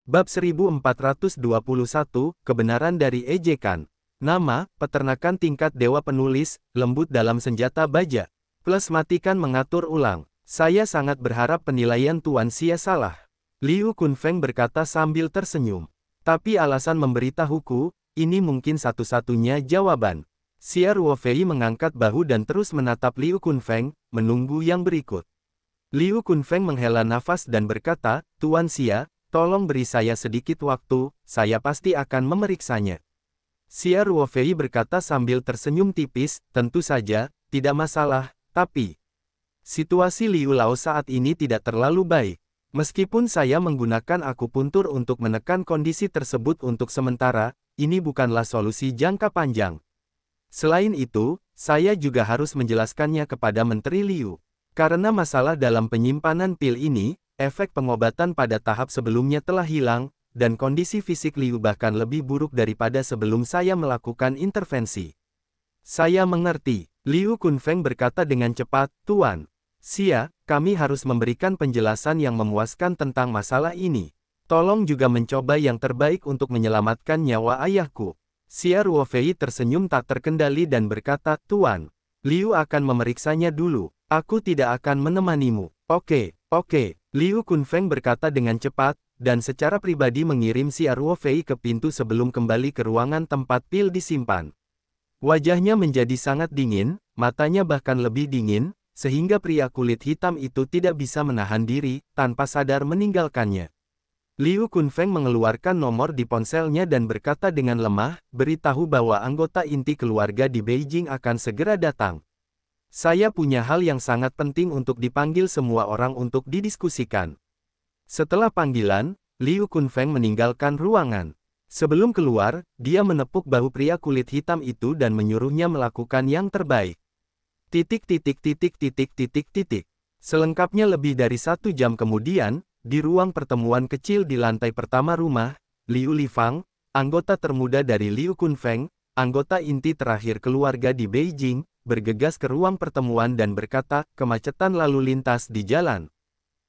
Bab 1421, Kebenaran dari Ejekan. Nama, peternakan tingkat dewa penulis, lembut dalam senjata baja. Plus matikan mengatur ulang. Saya sangat berharap penilaian Tuan Xia salah. Liu Kunfeng berkata sambil tersenyum. Tapi alasan memberitahuku, ini mungkin satu-satunya jawaban. Xia Ruofei mengangkat bahu dan terus menatap Liu Kunfeng, menunggu yang berikut. Liu Kunfeng menghela nafas dan berkata, Tuan Xia, tolong beri saya sedikit waktu, saya pasti akan memeriksanya. Xia Ruofei berkata sambil tersenyum tipis, tentu saja, tidak masalah, tapi situasi Liu Lao saat ini tidak terlalu baik. Meskipun saya menggunakan akupuntur untuk menekan kondisi tersebut untuk sementara, ini bukanlah solusi jangka panjang. Selain itu, saya juga harus menjelaskannya kepada Menteri Liu. Karena masalah dalam penyimpanan pil ini, efek pengobatan pada tahap sebelumnya telah hilang, dan kondisi fisik Liu bahkan lebih buruk daripada sebelum saya melakukan intervensi. Saya mengerti, Liu Kunfeng berkata dengan cepat, Tuan Xia, kami harus memberikan penjelasan yang memuaskan tentang masalah ini. Tolong juga mencoba yang terbaik untuk menyelamatkan nyawa ayahku. Xia Ruofei tersenyum tak terkendali dan berkata, Tuan, Liu akan memeriksanya dulu, aku tidak akan menemanimu. Oke. Liu Kunfeng berkata dengan cepat, dan secara pribadi mengirim Xia Ruofei ke pintu sebelum kembali ke ruangan tempat pil disimpan. Wajahnya menjadi sangat dingin, matanya bahkan lebih dingin, sehingga pria kulit hitam itu tidak bisa menahan diri, tanpa sadar meninggalkannya. Liu Kunfeng mengeluarkan nomor di ponselnya dan berkata dengan lemah, beritahu bahwa anggota inti keluarga di Beijing akan segera datang. Saya punya hal yang sangat penting untuk dipanggil semua orang untuk didiskusikan. Setelah panggilan, Liu Kunfeng meninggalkan ruangan. Sebelum keluar, dia menepuk bahu pria kulit hitam itu dan menyuruhnya melakukan yang terbaik. Selengkapnya lebih dari 1 jam kemudian, di ruang pertemuan kecil di lantai pertama rumah, Liu Lifang, anggota termuda dari Liu Kunfeng, anggota inti terakhir keluarga di Beijing, bergegas ke ruang pertemuan dan berkata, kemacetan lalu lintas di jalan.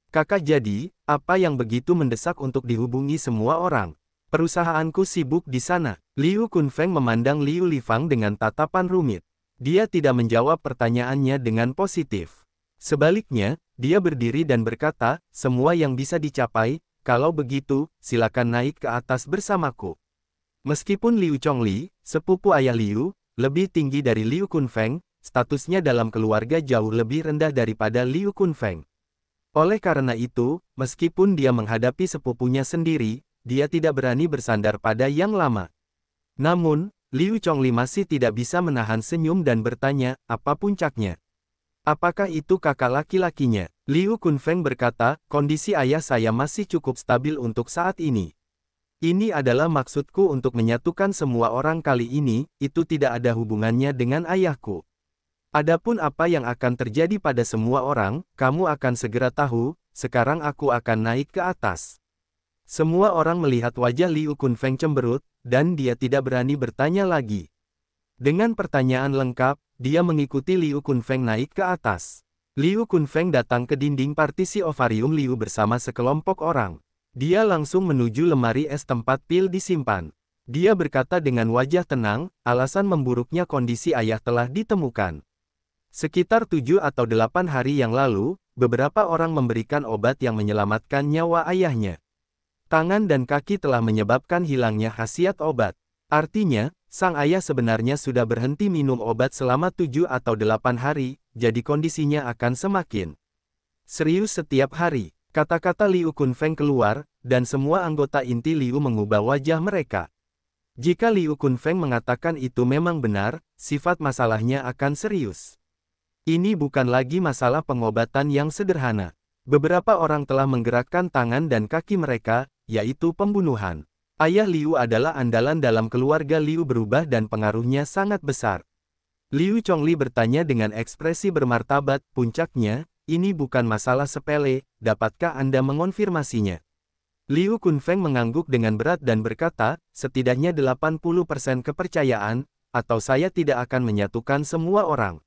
Kakak jadi, apa yang begitu mendesak untuk dihubungi semua orang? Perusahaanku sibuk di sana. Liu Kunfeng memandang Liu Lifang dengan tatapan rumit. Dia tidak menjawab pertanyaannya dengan positif. Sebaliknya, dia berdiri dan berkata, semua yang bisa dicapai, kalau begitu, silakan naik ke atas bersamaku. Meskipun Liu Chongli, sepupu ayah Liu, lebih tinggi dari Liu Kunfeng, statusnya dalam keluarga jauh lebih rendah daripada Liu Kunfeng. Oleh karena itu, meskipun dia menghadapi sepupunya sendiri, dia tidak berani bersandar pada yang lama. Namun, Liu Chongli masih tidak bisa menahan senyum dan bertanya, apa puncaknya? Apakah itu kakak laki-lakinya? Liu Kunfeng berkata, kondisi ayah saya masih cukup stabil untuk saat ini. Ini adalah maksudku untuk menyatukan semua orang kali ini, itu tidak ada hubungannya dengan ayahku. Adapun apa yang akan terjadi pada semua orang, kamu akan segera tahu, sekarang aku akan naik ke atas. Semua orang melihat wajah Liu Kunfeng cemberut, dan dia tidak berani bertanya lagi. Dengan pertanyaan lengkap, dia mengikuti Liu Kunfeng naik ke atas. Liu Kunfeng datang ke dinding partisi ovarium Liu bersama sekelompok orang. Dia langsung menuju lemari es tempat pil disimpan. Dia berkata dengan wajah tenang, alasan memburuknya kondisi ayah telah ditemukan. Sekitar 7 atau 8 hari yang lalu, beberapa orang memberikan obat yang menyelamatkan nyawa ayahnya. Tangan dan kaki telah menyebabkan hilangnya khasiat obat. Artinya, sang ayah sebenarnya sudah berhenti minum obat selama 7 atau 8 hari, jadi kondisinya akan semakin serius setiap hari. Kata-kata Liu Kunfeng keluar, dan semua anggota inti Liu mengubah wajah mereka. Jika Liu Kunfeng mengatakan itu memang benar, sifat masalahnya akan serius. Ini bukan lagi masalah pengobatan yang sederhana. Beberapa orang telah menggerakkan tangan dan kaki mereka, yaitu pembunuhan. Ayah Liu adalah andalan dalam keluarga Liu berubah dan pengaruhnya sangat besar. Liu Chongli bertanya dengan ekspresi bermartabat, puncaknya, ini bukan masalah sepele, dapatkah Anda mengonfirmasinya? Liu Kunfeng mengangguk dengan berat dan berkata, setidaknya 80% kepercayaan, atau saya tidak akan menyatukan semua orang.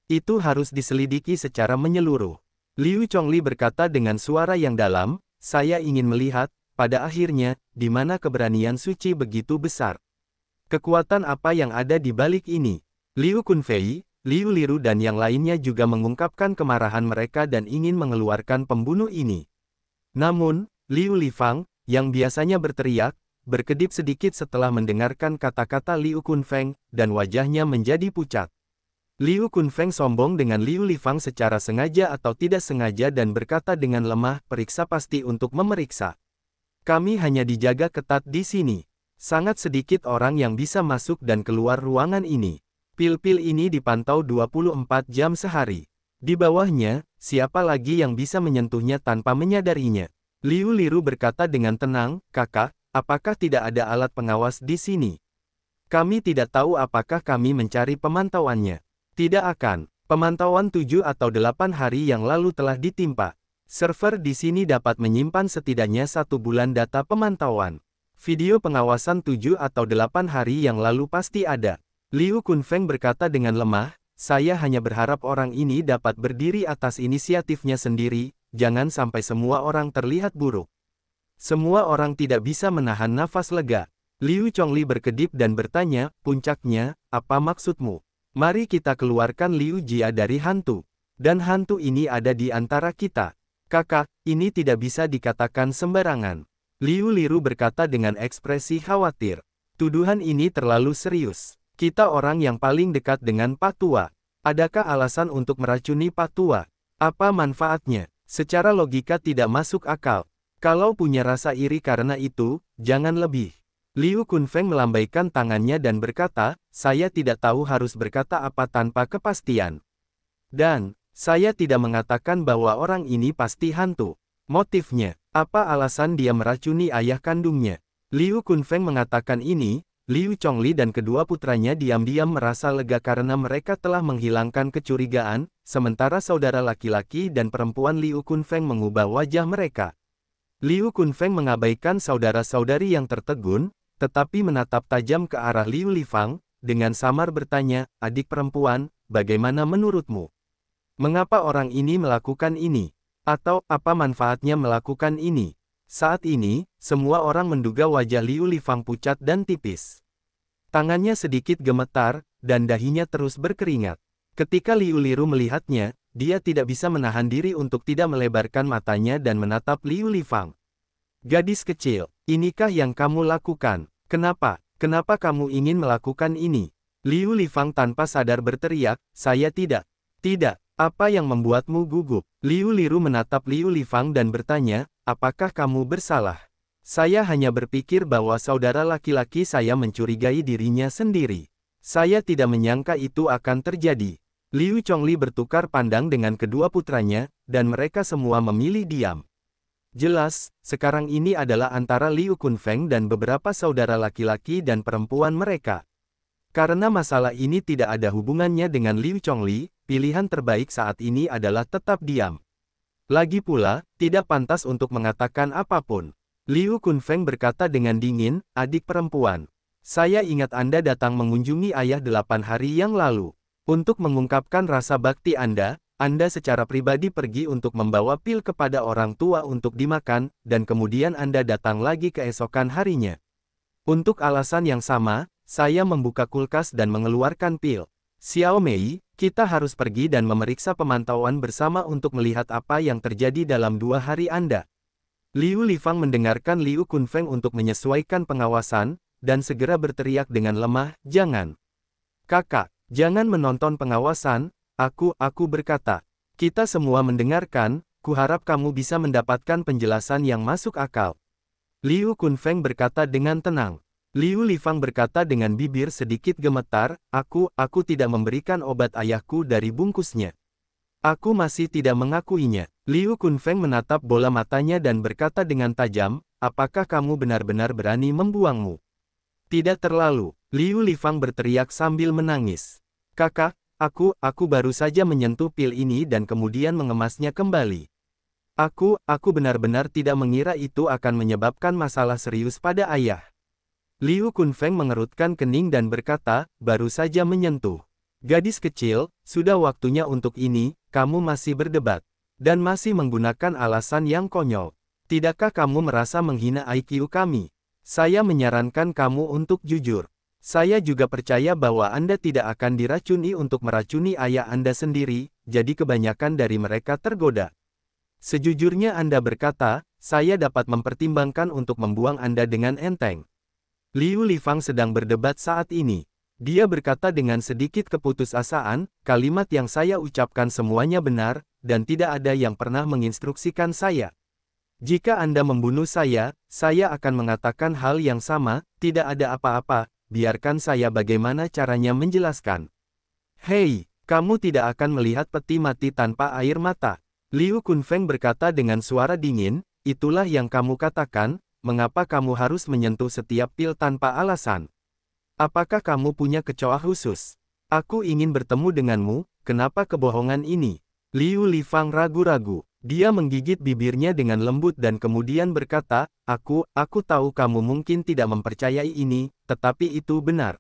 Itu harus diselidiki secara menyeluruh. Liu Chongli berkata dengan suara yang dalam, saya ingin melihat, pada akhirnya, di mana keberanian suci begitu besar? Kekuatan apa yang ada di balik ini? Liu Kunfei, Liu Liru dan yang lainnya juga mengungkapkan kemarahan mereka dan ingin mengeluarkan pembunuh ini. Namun, Liu Lifang, yang biasanya berteriak, berkedip sedikit setelah mendengarkan kata-kata Liu Kunfeng, dan wajahnya menjadi pucat. Liu Kunfeng sombong dengan Liu Lifang secara sengaja atau tidak sengaja dan berkata dengan lemah, periksa pasti untuk memeriksa. Kami hanya dijaga ketat di sini. Sangat sedikit orang yang bisa masuk dan keluar ruangan ini. Pil-pil ini dipantau 24 jam sehari. Di bawahnya, siapa lagi yang bisa menyentuhnya tanpa menyadarinya? Liu Liru berkata dengan tenang, kakak, apakah tidak ada alat pengawas di sini? Kami tidak tahu apakah kami mencari pemantauannya. Tidak akan. Pemantauan 7 atau 8 hari yang lalu telah ditimpa. Server di sini dapat menyimpan setidaknya 1 bulan data pemantauan. Video pengawasan 7 atau 8 hari yang lalu pasti ada. Liu Kunfeng berkata dengan lemah, saya hanya berharap orang ini dapat berdiri atas inisiatifnya sendiri, jangan sampai semua orang terlihat buruk. Semua orang tidak bisa menahan nafas lega. Liu Chongli berkedip dan bertanya, puncaknya, apa maksudmu? Mari kita keluarkan Liu Jia dari hantu. Dan hantu ini ada di antara kita. Kakak, ini tidak bisa dikatakan sembarangan. Liu Liru berkata dengan ekspresi khawatir. Tuduhan ini terlalu serius. Kita orang yang paling dekat dengan Pak Tua. Adakah alasan untuk meracuni Pak Tua? Apa manfaatnya? Secara logika tidak masuk akal. Kalau punya rasa iri karena itu, jangan lebih. Liu Kunfeng melambaikan tangannya dan berkata, saya tidak tahu harus berkata apa tanpa kepastian. Dan, saya tidak mengatakan bahwa orang ini pasti hantu. Motifnya, apa alasan dia meracuni ayah kandungnya? Liu Kunfeng mengatakan ini, Liu Chongli dan kedua putranya diam-diam merasa lega karena mereka telah menghilangkan kecurigaan, sementara saudara laki-laki dan perempuan Liu Kunfeng mengubah wajah mereka. Liu Kunfeng mengabaikan saudara-saudari yang tertegun, tetapi menatap tajam ke arah Liu Lifang, dengan samar bertanya, adik perempuan, bagaimana menurutmu? Mengapa orang ini melakukan ini? Atau, apa manfaatnya melakukan ini? Saat ini, semua orang menduga wajah Liu Lifang pucat dan tipis. Tangannya sedikit gemetar, dan dahinya terus berkeringat. Ketika Liu Liru melihatnya, dia tidak bisa menahan diri untuk tidak melebarkan matanya dan menatap Liu Lifang. Gadis kecil, inikah yang kamu lakukan? Kenapa? Kenapa kamu ingin melakukan ini? Liu Lifang tanpa sadar berteriak, saya tidak. Tidak, apa yang membuatmu gugup? Liu Liru menatap Liu Lifang dan bertanya, apakah kamu bersalah? Saya hanya berpikir bahwa saudara laki-laki saya mencurigai dirinya sendiri. Saya tidak menyangka itu akan terjadi. Liu Chongli bertukar pandang dengan kedua putranya, dan mereka semua memilih diam. Jelas, sekarang ini adalah antara Liu Kunfeng dan beberapa saudara laki-laki dan perempuan mereka. Karena masalah ini tidak ada hubungannya dengan Liu Chongli, pilihan terbaik saat ini adalah tetap diam. Lagi pula, tidak pantas untuk mengatakan apapun. Liu Kunfeng berkata dengan dingin, adik perempuan. Saya ingat Anda datang mengunjungi ayah 8 hari yang lalu. Untuk mengungkapkan rasa bakti Anda secara pribadi pergi untuk membawa pil kepada orang tua untuk dimakan, dan kemudian Anda datang lagi keesokan harinya. Untuk alasan yang sama, saya membuka kulkas dan mengeluarkan pil. Xiao Mei, kita harus pergi dan memeriksa pemantauan bersama untuk melihat apa yang terjadi dalam 2 hari Anda. Liu Lifang mendengarkan Liu Kunfeng untuk menyesuaikan pengawasan, dan segera berteriak dengan lemah, jangan. Kakak, jangan menonton pengawasan, aku berkata. Kita semua mendengarkan, kuharap kamu bisa mendapatkan penjelasan yang masuk akal. Liu Kunfeng berkata dengan tenang. Liu Lifang berkata dengan bibir sedikit gemetar, aku tidak memberikan obat ayahku dari bungkusnya. Aku masih tidak mengakuinya. Liu Kunfeng menatap bola matanya dan berkata dengan tajam, apakah kamu benar-benar berani membuangmu? Tidak terlalu. Liu Lifang berteriak sambil menangis. Kakak, aku baru saja menyentuh pil ini dan kemudian mengemasnya kembali. Aku benar-benar tidak mengira itu akan menyebabkan masalah serius pada ayah. Liu Kunfeng mengerutkan kening dan berkata, baru saja menyentuh. Gadis kecil, sudah waktunya untuk ini, kamu masih berdebat. Dan masih menggunakan alasan yang konyol. Tidakkah kamu merasa menghina IQ kami? Saya menyarankan kamu untuk jujur. Saya juga percaya bahwa Anda tidak akan diracuni untuk meracuni ayah Anda sendiri, jadi kebanyakan dari mereka tergoda. Sejujurnya Anda berkata, saya dapat mempertimbangkan untuk membuang Anda dengan enteng. Liu Lifang sedang berdebat saat ini. Dia berkata dengan sedikit keputusasaan, kalimat yang saya ucapkan semuanya benar, dan tidak ada yang pernah menginstruksikan saya. Jika Anda membunuh saya akan mengatakan hal yang sama, tidak ada apa-apa, biarkan saya bagaimana caranya menjelaskan. Hei, kamu tidak akan melihat peti mati tanpa air mata. Liu Kunfeng berkata dengan suara dingin, itulah yang kamu katakan, mengapa kamu harus menyentuh setiap pil tanpa alasan? Apakah kamu punya kecoa khusus? Aku ingin bertemu denganmu, kenapa kebohongan ini? Liu Lifang ragu-ragu. Dia menggigit bibirnya dengan lembut dan kemudian berkata, aku tahu kamu mungkin tidak mempercayai ini, tetapi itu benar.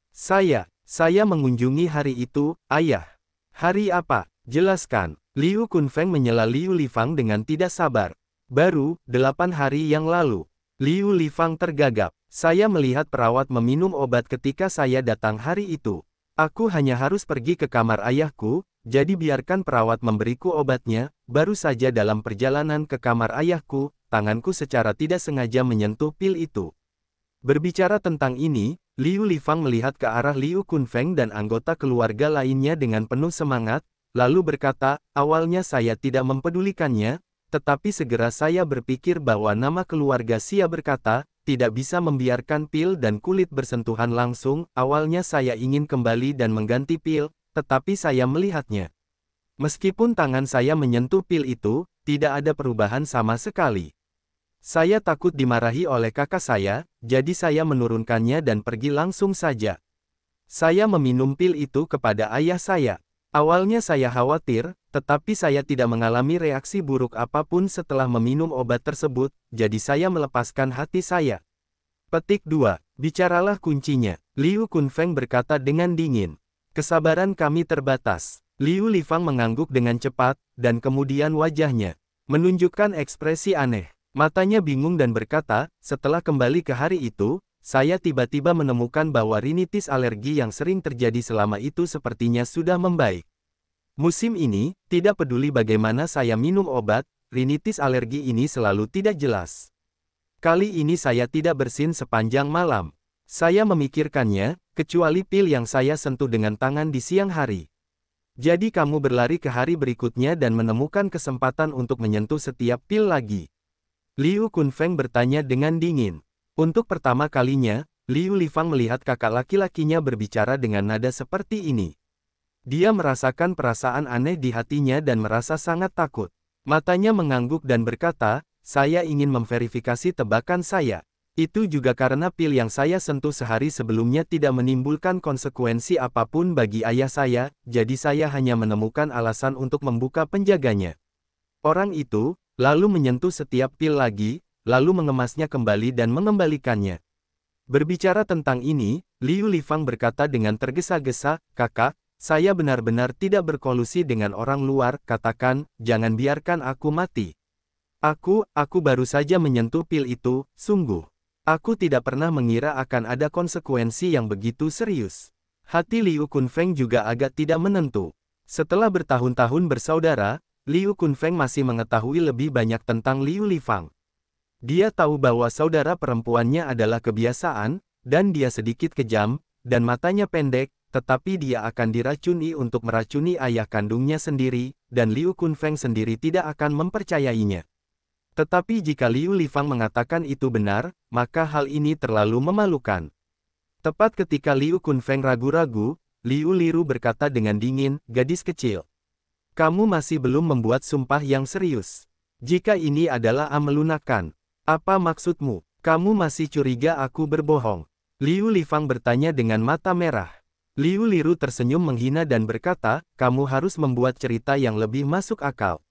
Saya mengunjungi hari itu, ayah. Hari apa? Jelaskan. Liu Kunfeng menyela Liu Lifang dengan tidak sabar. Baru, 8 hari yang lalu. Liu Lifang tergagap. Saya melihat perawat meminum obat ketika saya datang hari itu. Aku hanya harus pergi ke kamar ayahku, jadi biarkan perawat memberiku obatnya. Baru saja dalam perjalanan ke kamar ayahku, tanganku secara tidak sengaja menyentuh pil itu. Berbicara tentang ini, Liu Lifang melihat ke arah Liu Kunfeng dan anggota keluarga lainnya dengan penuh semangat, lalu berkata, awalnya saya tidak mempedulikannya, tetapi segera saya berpikir bahwa nama keluarga Xia berkata, tidak bisa membiarkan pil dan kulit bersentuhan langsung. Awalnya saya ingin kembali dan mengganti pil, tetapi saya melihatnya. Meskipun tangan saya menyentuh pil itu, tidak ada perubahan sama sekali. Saya takut dimarahi oleh kakak saya, jadi saya menurunkannya dan pergi langsung saja. Saya meminum pil itu kepada ayah saya. Awalnya saya khawatir, tetapi saya tidak mengalami reaksi buruk apapun setelah meminum obat tersebut, jadi saya melepaskan hati saya. Petik 2. Bicaralah kuncinya. Liu Kunfeng berkata dengan dingin. Kesabaran kami terbatas. Liu Lifang mengangguk dengan cepat, dan kemudian wajahnya menunjukkan ekspresi aneh. Matanya bingung dan berkata, setelah kembali ke hari itu, saya tiba-tiba menemukan bahwa rinitis alergi yang sering terjadi selama itu sepertinya sudah membaik. Musim ini, tidak peduli bagaimana saya minum obat, rinitis alergi ini selalu tidak jelas. Kali ini saya tidak bersin sepanjang malam. Saya memikirkannya, kecuali pil yang saya sentuh dengan tangan di siang hari. Jadi kamu berlari ke hari berikutnya dan menemukan kesempatan untuk menyentuh setiap pil lagi. Liu Kunfeng bertanya dengan dingin. Untuk pertama kalinya, Liu Lifang melihat kakak laki-lakinya berbicara dengan nada seperti ini. Dia merasakan perasaan aneh di hatinya dan merasa sangat takut. Matanya mengangguk dan berkata, saya ingin memverifikasi tebakan saya. Itu juga karena pil yang saya sentuh sehari sebelumnya tidak menimbulkan konsekuensi apapun bagi ayah saya, jadi saya hanya menemukan alasan untuk membuka penjaganya. Orang itu, lalu menyentuh setiap pil lagi, lalu mengemasnya kembali dan mengembalikannya. Berbicara tentang ini, Liu Lifang berkata dengan tergesa-gesa, kakak, saya benar-benar tidak berkolusi dengan orang luar, katakan, jangan biarkan aku mati. Aku baru saja menyentuh pil itu, sungguh. Aku tidak pernah mengira akan ada konsekuensi yang begitu serius. Hati Liu Kunfeng juga agak tidak menentu. Setelah bertahun-tahun bersaudara, Liu Kunfeng masih mengetahui lebih banyak tentang Liu Lifang. Dia tahu bahwa saudara perempuannya adalah kebiasaan, dan dia sedikit kejam, dan matanya pendek, tetapi dia akan diracuni untuk meracuni ayah kandungnya sendiri, dan Liu Kunfeng sendiri tidak akan mempercayainya. Tetapi jika Liu Lifang mengatakan itu benar, maka hal ini terlalu memalukan. Tepat ketika Liu Kunfeng ragu-ragu, Liu Liru berkata dengan dingin, gadis kecil. Kamu masih belum membuat sumpah yang serius. Jika ini adalah melunakan. Apa maksudmu? Kamu masih curiga aku berbohong? Liu Lifang bertanya dengan mata merah. Liu Liru tersenyum menghina dan berkata, kamu harus membuat cerita yang lebih masuk akal.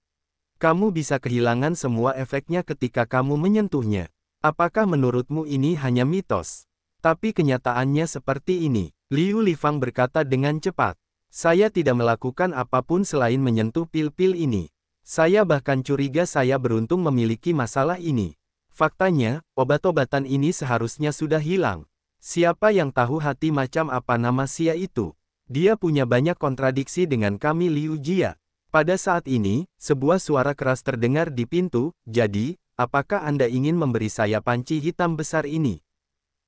Kamu bisa kehilangan semua efeknya ketika kamu menyentuhnya. Apakah menurutmu ini hanya mitos? Tapi kenyataannya seperti ini. Liu Lifang berkata dengan cepat. Saya tidak melakukan apapun selain menyentuh pil-pil ini. Saya bahkan curiga saya beruntung memiliki masalah ini. Faktanya, obat-obatan ini seharusnya sudah hilang. Siapa yang tahu hati macam apa nama Xia itu? Dia punya banyak kontradiksi dengan kami Liu Jia. Pada saat ini, sebuah suara keras terdengar di pintu, jadi, apakah Anda ingin memberi saya panci hitam besar ini?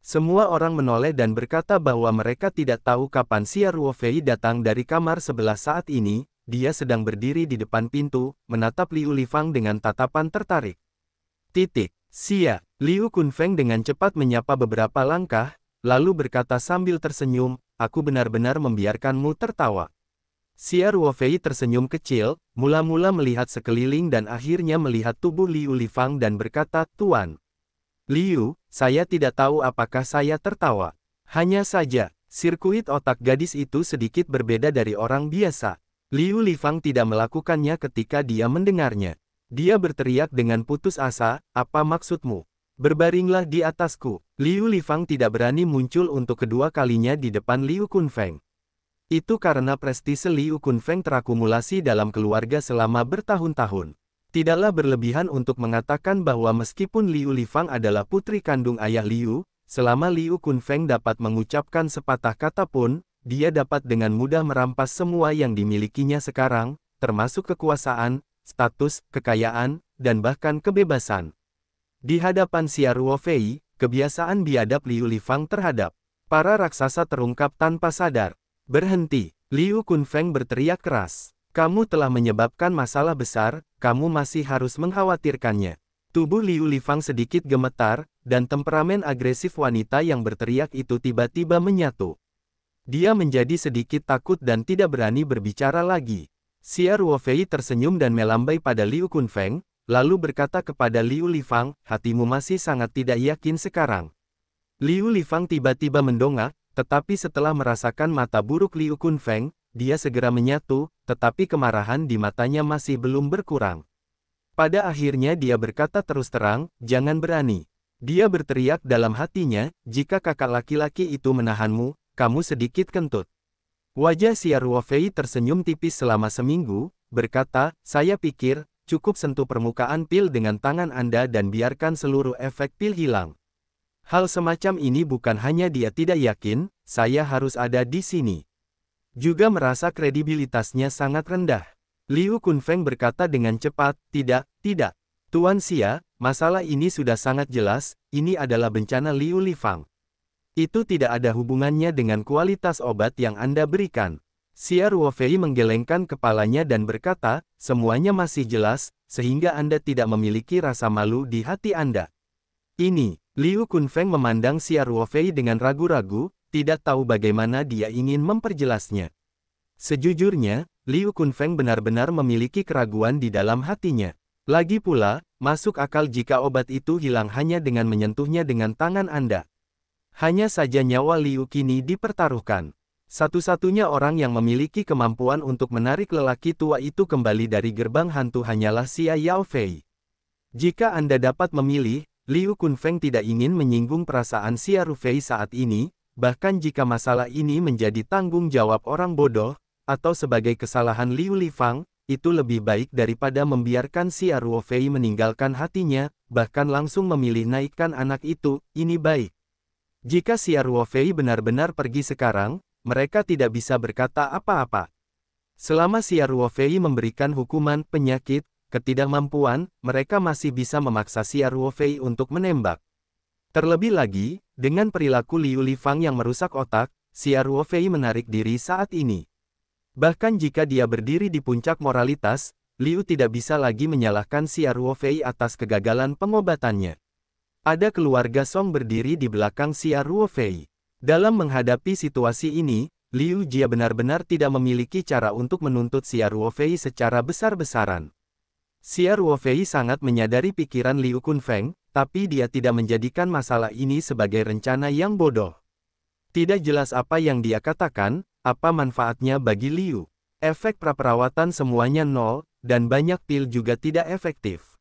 Semua orang menoleh dan berkata bahwa mereka tidak tahu kapan Xia Ruofei datang dari kamar sebelah saat ini. Dia sedang berdiri di depan pintu, menatap Liu Lifang dengan tatapan tertarik. Xia, Liu Kunfeng dengan cepat menyapa beberapa langkah, lalu berkata sambil tersenyum, aku benar-benar membiarkanmu tertawa. Xia Ruofei tersenyum kecil, mula-mula melihat sekeliling dan akhirnya melihat tubuh Liu Lifang dan berkata, Tuan Liu, saya tidak tahu apakah saya tertawa. Hanya saja, sirkuit otak gadis itu sedikit berbeda dari orang biasa. Liu Lifang tidak melakukannya ketika dia mendengarnya. Dia berteriak dengan putus asa, apa maksudmu? Berbaringlah di atasku. Liu Lifang tidak berani muncul untuk kedua kalinya di depan Liu Kunfeng. Itu karena prestise Liu Kunfeng terakumulasi dalam keluarga selama bertahun-tahun. Tidaklah berlebihan untuk mengatakan bahwa meskipun Liu Lifang adalah putri kandung ayah Liu, selama Liu Kunfeng dapat mengucapkan sepatah kata pun, dia dapat dengan mudah merampas semua yang dimilikinya sekarang, termasuk kekuasaan, status, kekayaan, dan bahkan kebebasan. Di hadapan Xia Ruofei, kebiasaan biadab Liu Lifang terhadap para raksasa terungkap tanpa sadar. Berhenti, Liu Kunfeng berteriak keras. Kamu telah menyebabkan masalah besar, kamu masih harus mengkhawatirkannya. Tubuh Liu Lifang sedikit gemetar, dan temperamen agresif wanita yang berteriak itu tiba-tiba menyatu. Dia menjadi sedikit takut dan tidak berani berbicara lagi. Xia Ruofei tersenyum dan melambai pada Liu Kunfeng, lalu berkata kepada Liu Lifang, hatimu masih sangat tidak yakin sekarang. Liu Lifang tiba-tiba mendongak, tetapi setelah merasakan mata buruk Liu Kunfeng, dia segera menyatu, tetapi kemarahan di matanya masih belum berkurang. Pada akhirnya dia berkata terus terang, jangan berani. Dia berteriak dalam hatinya, jika kakak laki-laki itu menahanmu, kamu sedikit kentut. Wajah Xia Ruofei tersenyum tipis selama seminggu, berkata, saya pikir, cukup sentuh permukaan pil dengan tangan Anda dan biarkan seluruh efek pil hilang. Hal semacam ini bukan hanya dia tidak yakin, saya harus ada di sini. Juga merasa kredibilitasnya sangat rendah. Liu Kunfeng berkata dengan cepat, tidak, Tuan Xia, masalah ini sudah sangat jelas, ini adalah bencana Liu Lifang. Itu tidak ada hubungannya dengan kualitas obat yang Anda berikan. Xia Ruofei menggelengkan kepalanya dan berkata, semuanya masih jelas, sehingga Anda tidak memiliki rasa malu di hati Anda. Ini, Liu Kunfeng memandang Xia Ruofei dengan ragu-ragu, tidak tahu bagaimana dia ingin memperjelasnya. Sejujurnya, Liu Kunfeng benar-benar memiliki keraguan di dalam hatinya. Lagi pula, masuk akal jika obat itu hilang hanya dengan menyentuhnya dengan tangan Anda. Hanya saja nyawa Liu kini dipertaruhkan. Satu-satunya orang yang memiliki kemampuan untuk menarik lelaki tua itu kembali dari gerbang hantu hanyalah Xia Yaofei. Jika Anda dapat memilih, Liu Kunfeng tidak ingin menyinggung perasaan Xia Ruofei saat ini, bahkan jika masalah ini menjadi tanggung jawab orang bodoh, atau sebagai kesalahan Liu Lifang, itu lebih baik daripada membiarkan Xia Ruofei meninggalkan hatinya, bahkan langsung memilih naikkan anak itu, ini baik. Jika Xia Ruofei benar-benar pergi sekarang, mereka tidak bisa berkata apa-apa. Selama Xia Ruofei memberikan hukuman penyakit, ketidakmampuan, mereka masih bisa memaksa Xia Ruofei untuk menembak. Terlebih lagi, dengan perilaku Liu Lifang yang merusak otak, Xia Ruofei menarik diri saat ini. Bahkan jika dia berdiri di puncak moralitas, Liu tidak bisa lagi menyalahkan Xia Ruofei atas kegagalan pengobatannya. Ada keluarga Song berdiri di belakang Xia Ruofei. Dalam menghadapi situasi ini, Liu Jia benar-benar tidak memiliki cara untuk menuntut Xia Ruofei secara besar-besaran. Xia Ruofei sangat menyadari pikiran Liu Kunfeng, tapi dia tidak menjadikan masalah ini sebagai rencana yang bodoh. Tidak jelas apa yang dia katakan, apa manfaatnya bagi Liu. Efek praperawatan semuanya nol, dan banyak pil juga tidak efektif.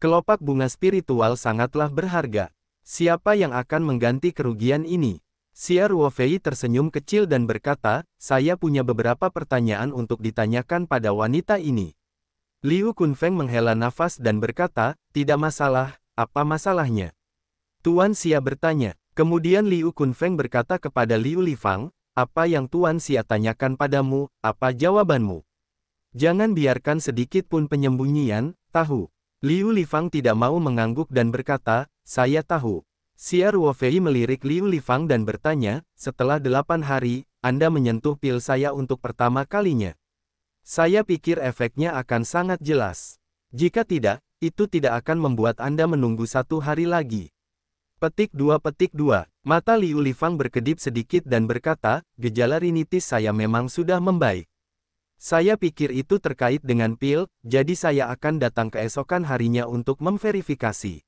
Kelopak bunga spiritual sangatlah berharga. Siapa yang akan mengganti kerugian ini? Xia Ruofei tersenyum kecil dan berkata, saya punya beberapa pertanyaan untuk ditanyakan pada wanita ini. Liu Kunfeng menghela nafas dan berkata, tidak masalah, apa masalahnya? Tuan Xia bertanya. Kemudian Liu Kunfeng berkata kepada Liu Lifang, apa yang Tuan Xia tanyakan padamu, apa jawabanmu? Jangan biarkan sedikit pun penyembunyian, tahu. Liu Lifang tidak mau mengangguk dan berkata, saya tahu. Xia Ruofei melirik Liu Lifang dan bertanya, setelah 8 hari, Anda menyentuh pil saya untuk pertama kalinya. Saya pikir efeknya akan sangat jelas. Jika tidak, itu tidak akan membuat Anda menunggu 1 hari lagi. Petik 2. Mata Liu Lifang berkedip sedikit dan berkata, gejala rinitis saya memang sudah membaik. Saya pikir itu terkait dengan pil, jadi saya akan datang keesokan harinya untuk memverifikasi.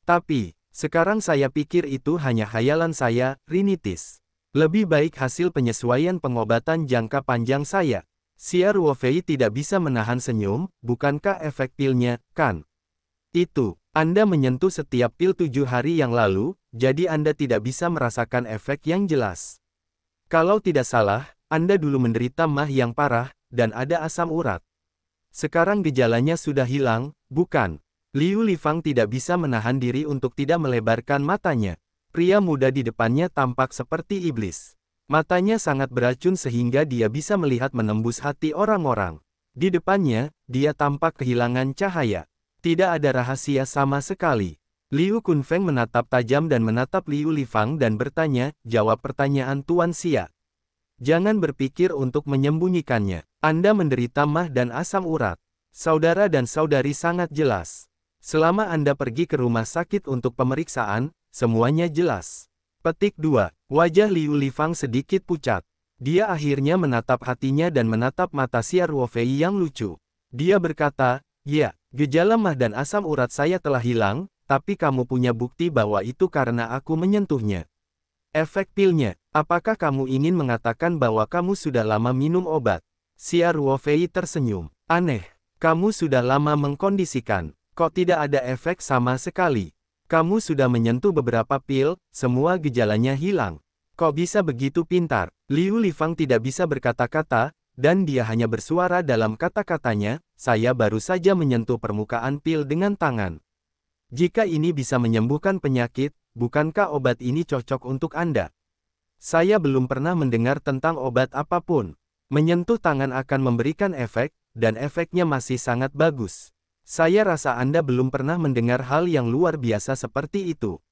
Tapi, sekarang saya pikir itu hanya khayalan saya, rinitis. Lebih baik hasil penyesuaian pengobatan jangka panjang saya. Xia Ruofei tidak bisa menahan senyum, bukankah efek pilnya, kan? Itu, Anda menyentuh setiap pil 7 hari yang lalu, jadi Anda tidak bisa merasakan efek yang jelas. Kalau tidak salah, Anda dulu menderita mah yang parah, dan ada asam urat. Sekarang gejalanya sudah hilang, bukan? Liu Lifang tidak bisa menahan diri untuk tidak melebarkan matanya. Pria muda di depannya tampak seperti iblis. Matanya sangat beracun sehingga dia bisa melihat menembus hati orang-orang. Di depannya, dia tampak kehilangan cahaya. Tidak ada rahasia sama sekali. Liu Kunfeng menatap tajam dan menatap Liu Lifang dan bertanya, jawab pertanyaan Tuan Xia. Jangan berpikir untuk menyembunyikannya. Anda menderita mah dan asam urat. Saudara dan saudari sangat jelas. Selama Anda pergi ke rumah sakit untuk pemeriksaan, semuanya jelas. Petik 2. Wajah Liu Lifang sedikit pucat. Dia akhirnya menatap hatinya dan menatap mata Xia Ruofei yang lucu. Dia berkata, ya, gejala mah dan asam urat saya telah hilang, tapi kamu punya bukti bahwa itu karena aku menyentuhnya. Efek pilnya, apakah kamu ingin mengatakan bahwa kamu sudah lama minum obat? Xia Ruofei tersenyum. Aneh, kamu sudah lama mengkondisikan. Kok tidak ada efek sama sekali? Kamu sudah menyentuh beberapa pil, semua gejalanya hilang. Kok bisa begitu pintar? Liu Lifang tidak bisa berkata-kata, dan dia hanya bersuara dalam kata-katanya, saya baru saja menyentuh permukaan pil dengan tangan. Jika ini bisa menyembuhkan penyakit, bukankah obat ini cocok untuk Anda? Saya belum pernah mendengar tentang obat apapun. Menyentuh tangan akan memberikan efek, dan efeknya masih sangat bagus. Saya rasa Anda belum pernah mendengar hal yang luar biasa seperti itu.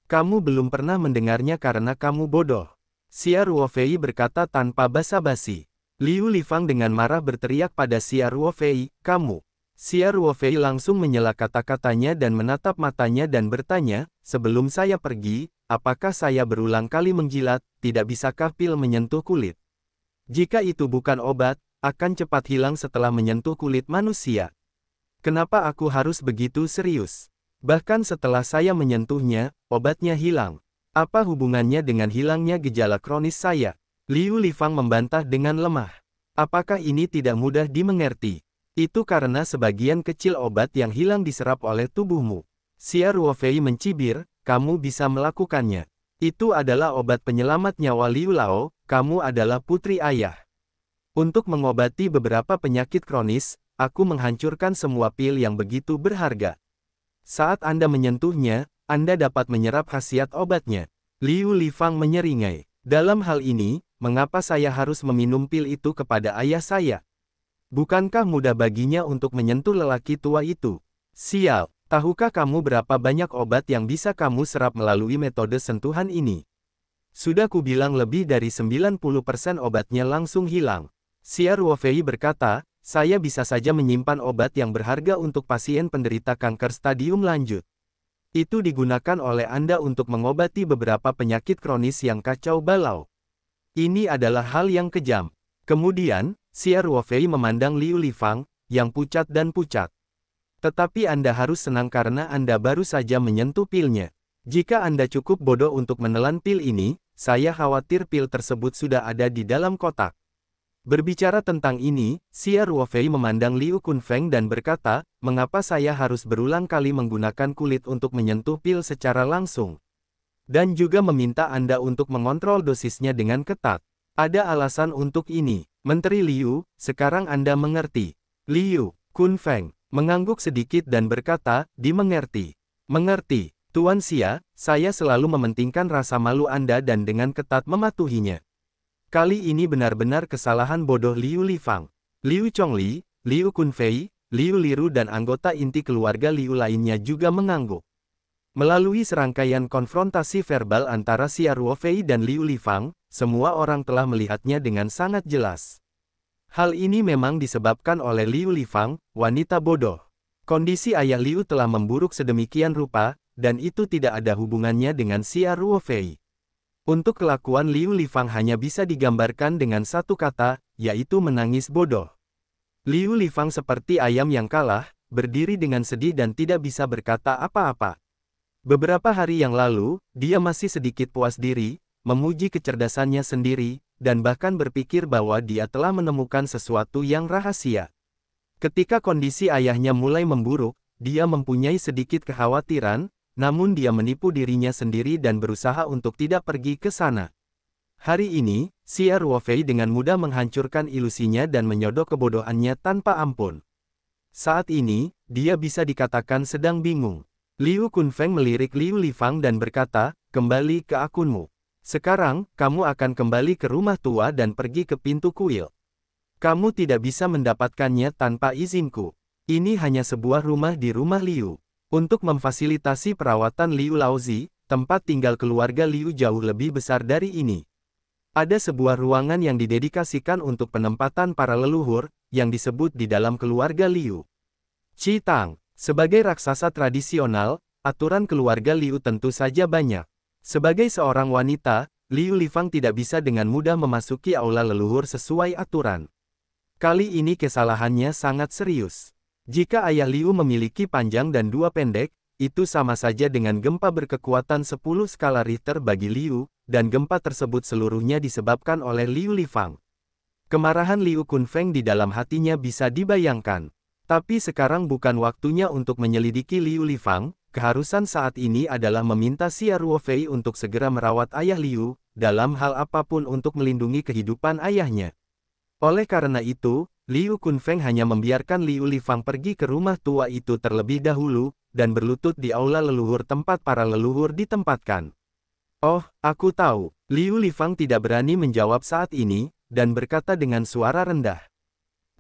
Kamu belum pernah mendengarnya karena kamu bodoh. Xia Ruofei berkata tanpa basa-basi. Liu Lifang dengan marah berteriak pada Xia Ruofei, kamu. Xia Ruofei langsung menyela kata-katanya dan menatap matanya dan bertanya, sebelum saya pergi, apakah saya berulang kali menjilat, tidak bisakah pil menyentuh kulit? Jika itu bukan obat, akan cepat hilang setelah menyentuh kulit manusia. Kenapa aku harus begitu serius? Bahkan setelah saya menyentuhnya, obatnya hilang. Apa hubungannya dengan hilangnya gejala kronis saya? Liu Lifang membantah dengan lemah. Apakah ini tidak mudah dimengerti? Itu karena sebagian kecil obat yang hilang diserap oleh tubuhmu. Xia Ruofei mencibir, kamu bisa melakukannya. Itu adalah obat penyelamat nyawa Liu Lao, kamu adalah putri ayah. Untuk mengobati beberapa penyakit kronis, aku menghancurkan semua pil yang begitu berharga. Saat Anda menyentuhnya, Anda dapat menyerap khasiat obatnya. Liu Lifang menyeringai. Dalam hal ini, mengapa saya harus meminum pil itu kepada ayah saya? Bukankah mudah baginya untuk menyentuh lelaki tua itu? Sial, tahukah kamu berapa banyak obat yang bisa kamu serap melalui metode sentuhan ini? Sudah kubilang lebih dari 90% obatnya langsung hilang. Xia Ruofei berkata, saya bisa saja menyimpan obat yang berharga untuk pasien penderita kanker stadium lanjut. Itu digunakan oleh Anda untuk mengobati beberapa penyakit kronis yang kacau balau. Ini adalah hal yang kejam. Kemudian, Xia Ruofei memandang Liu Lifang, yang pucat dan pucat. Tetapi Anda harus senang karena Anda baru saja menyentuh pilnya. Jika Anda cukup bodoh untuk menelan pil ini, saya khawatir pil tersebut sudah ada di dalam kotak. Berbicara tentang ini, Xia Ruofei memandang Liu Kunfeng dan berkata, mengapa saya harus berulang kali menggunakan kulit untuk menyentuh pil secara langsung? Dan juga meminta Anda untuk mengontrol dosisnya dengan ketat. Ada alasan untuk ini. Menteri Liu, sekarang Anda mengerti. Liu, Kun Feng mengangguk sedikit dan berkata, dimengerti. Mengerti, Tuan Xia, saya selalu mementingkan rasa malu Anda dan dengan ketat mematuhinya. Kali ini benar-benar kesalahan bodoh Liu Lifang. Liu Chongli, Liu Kunfei, Liu Liru dan anggota inti keluarga Liu lainnya juga mengangguk. Melalui serangkaian konfrontasi verbal antara Xia Ruofei dan Liu Lifang, semua orang telah melihatnya dengan sangat jelas. Hal ini memang disebabkan oleh Liu Lifang, wanita bodoh. Kondisi ayah Liu telah memburuk sedemikian rupa, dan itu tidak ada hubungannya dengan Xia Ruofei. Untuk kelakuan Liu Lifang hanya bisa digambarkan dengan satu kata, yaitu menangis bodoh. Liu Lifang seperti ayam yang kalah, berdiri dengan sedih dan tidak bisa berkata apa-apa. Beberapa hari yang lalu, dia masih sedikit puas diri, memuji kecerdasannya sendiri, dan bahkan berpikir bahwa dia telah menemukan sesuatu yang rahasia. Ketika kondisi ayahnya mulai memburuk, dia mempunyai sedikit kekhawatiran, namun dia menipu dirinya sendiri dan berusaha untuk tidak pergi ke sana. Hari ini, Xia Ruofei dengan mudah menghancurkan ilusinya dan menyodok kebodohannya tanpa ampun. Saat ini, dia bisa dikatakan sedang bingung. Liu Kunfeng melirik Liu Lifang dan berkata, kembali ke akunmu. Sekarang, kamu akan kembali ke rumah tua dan pergi ke pintu kuil. Kamu tidak bisa mendapatkannya tanpa izinku. Ini hanya sebuah rumah di rumah Liu. Untuk memfasilitasi perawatan Liu Laozi, tempat tinggal keluarga Liu jauh lebih besar dari ini. Ada sebuah ruangan yang didedikasikan untuk penempatan para leluhur, yang disebut di dalam keluarga Liu. Qi Tang, sebagai raksasa tradisional, aturan keluarga Liu tentu saja banyak. Sebagai seorang wanita, Liu Lifang tidak bisa dengan mudah memasuki aula leluhur sesuai aturan. Kali ini kesalahannya sangat serius. Jika ayah Liu memiliki panjang dan dua pendek, itu sama saja dengan gempa berkekuatan 10 skala Richter bagi Liu, dan gempa tersebut seluruhnya disebabkan oleh Liu Lifang. Kemarahan Liu Kunfeng di dalam hatinya bisa dibayangkan. Tapi sekarang bukan waktunya untuk menyelidiki Liu Lifang, keharusan saat ini adalah meminta Xia Ruofei untuk segera merawat ayah Liu, dalam hal apapun untuk melindungi kehidupan ayahnya. Oleh karena itu, Liu Kunfeng hanya membiarkan Liu Lifang pergi ke rumah tua itu terlebih dahulu, dan berlutut di aula leluhur tempat para leluhur ditempatkan. Oh, aku tahu. Liu Lifang tidak berani menjawab saat ini, dan berkata dengan suara rendah.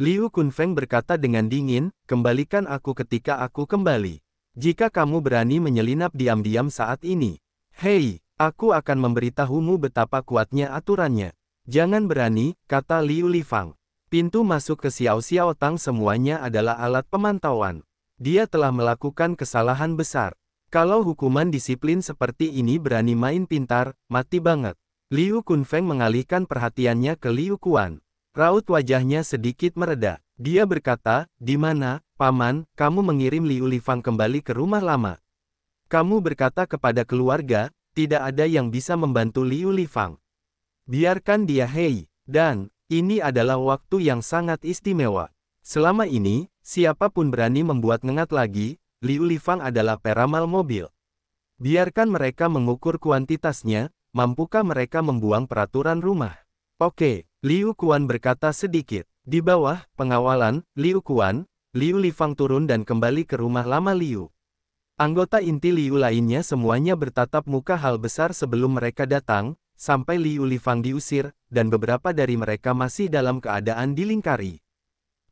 Liu Kunfeng berkata dengan dingin, kembalikan aku ketika aku kembali. Jika kamu berani menyelinap diam-diam saat ini. Hei, aku akan memberitahumu betapa kuatnya aturannya. Jangan berani, kata Liu Lifang. Pintu masuk ke Xiao Xiao Tang semuanya adalah alat pemantauan. Dia telah melakukan kesalahan besar. Kalau hukuman disiplin seperti ini berani main pintar, mati banget. Liu Kunfeng mengalihkan perhatiannya ke Liu Kuan. Raut wajahnya sedikit mereda. Dia berkata, di mana, Paman, kamu mengirim Liu Lifang kembali ke rumah lama? Kamu berkata kepada keluarga, tidak ada yang bisa membantu Liu Lifang. Biarkan dia dan, ini adalah waktu yang sangat istimewa. Selama ini, siapapun berani membuat ngengat lagi, Liu Lifang adalah peramal mobil. Biarkan mereka mengukur kuantitasnya, mampukah mereka membuang peraturan rumah? Oke, Liu Kuan berkata sedikit. Di bawah pengawalan Liu Kuan, Liu Lifang turun dan kembali ke rumah lama Liu. Anggota inti Liu lainnya semuanya bertatap muka hal besar sebelum mereka datang, sampai Liu Lifang diusir, dan beberapa dari mereka masih dalam keadaan dilingkari.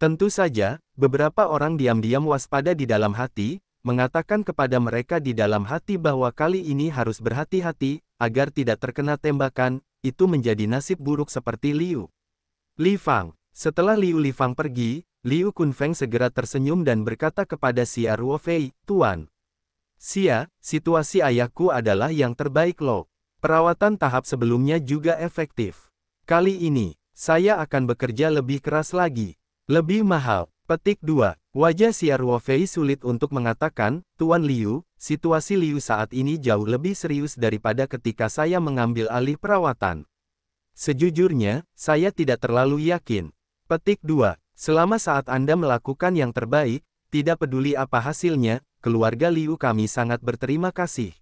Tentu saja, beberapa orang diam-diam waspada di dalam hati, mengatakan kepada mereka di dalam hati bahwa kali ini harus berhati-hati, agar tidak terkena tembakan, itu menjadi nasib buruk seperti Liu Lifang. Setelah Liu Lifang pergi, Liu Kunfeng segera tersenyum dan berkata kepada Xia Ruofei, Tuan Xia, situasi ayahku adalah yang terbaik loh. Perawatan tahap sebelumnya juga efektif. Kali ini, saya akan bekerja lebih keras lagi. Lebih mahal. Petik 2. Wajah Xia Ruofei sulit untuk mengatakan, Tuan Liu, situasi Liu saat ini jauh lebih serius daripada ketika saya mengambil alih perawatan. Sejujurnya, saya tidak terlalu yakin. Petik 2. Selama saat Anda melakukan yang terbaik, tidak peduli apa hasilnya, keluarga Liu kami sangat berterima kasih.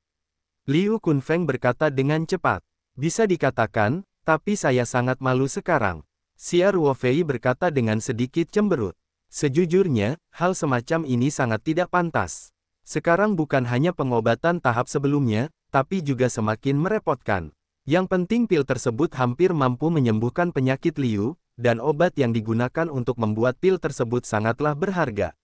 Liu Kunfeng berkata dengan cepat. Bisa dikatakan, tapi saya sangat malu sekarang. Xia Ruofei berkata dengan sedikit cemberut. Sejujurnya, hal semacam ini sangat tidak pantas. Sekarang bukan hanya pengobatan tahap sebelumnya, tapi juga semakin merepotkan. Yang penting pil tersebut hampir mampu menyembuhkan penyakit Liu, dan obat yang digunakan untuk membuat pil tersebut sangatlah berharga.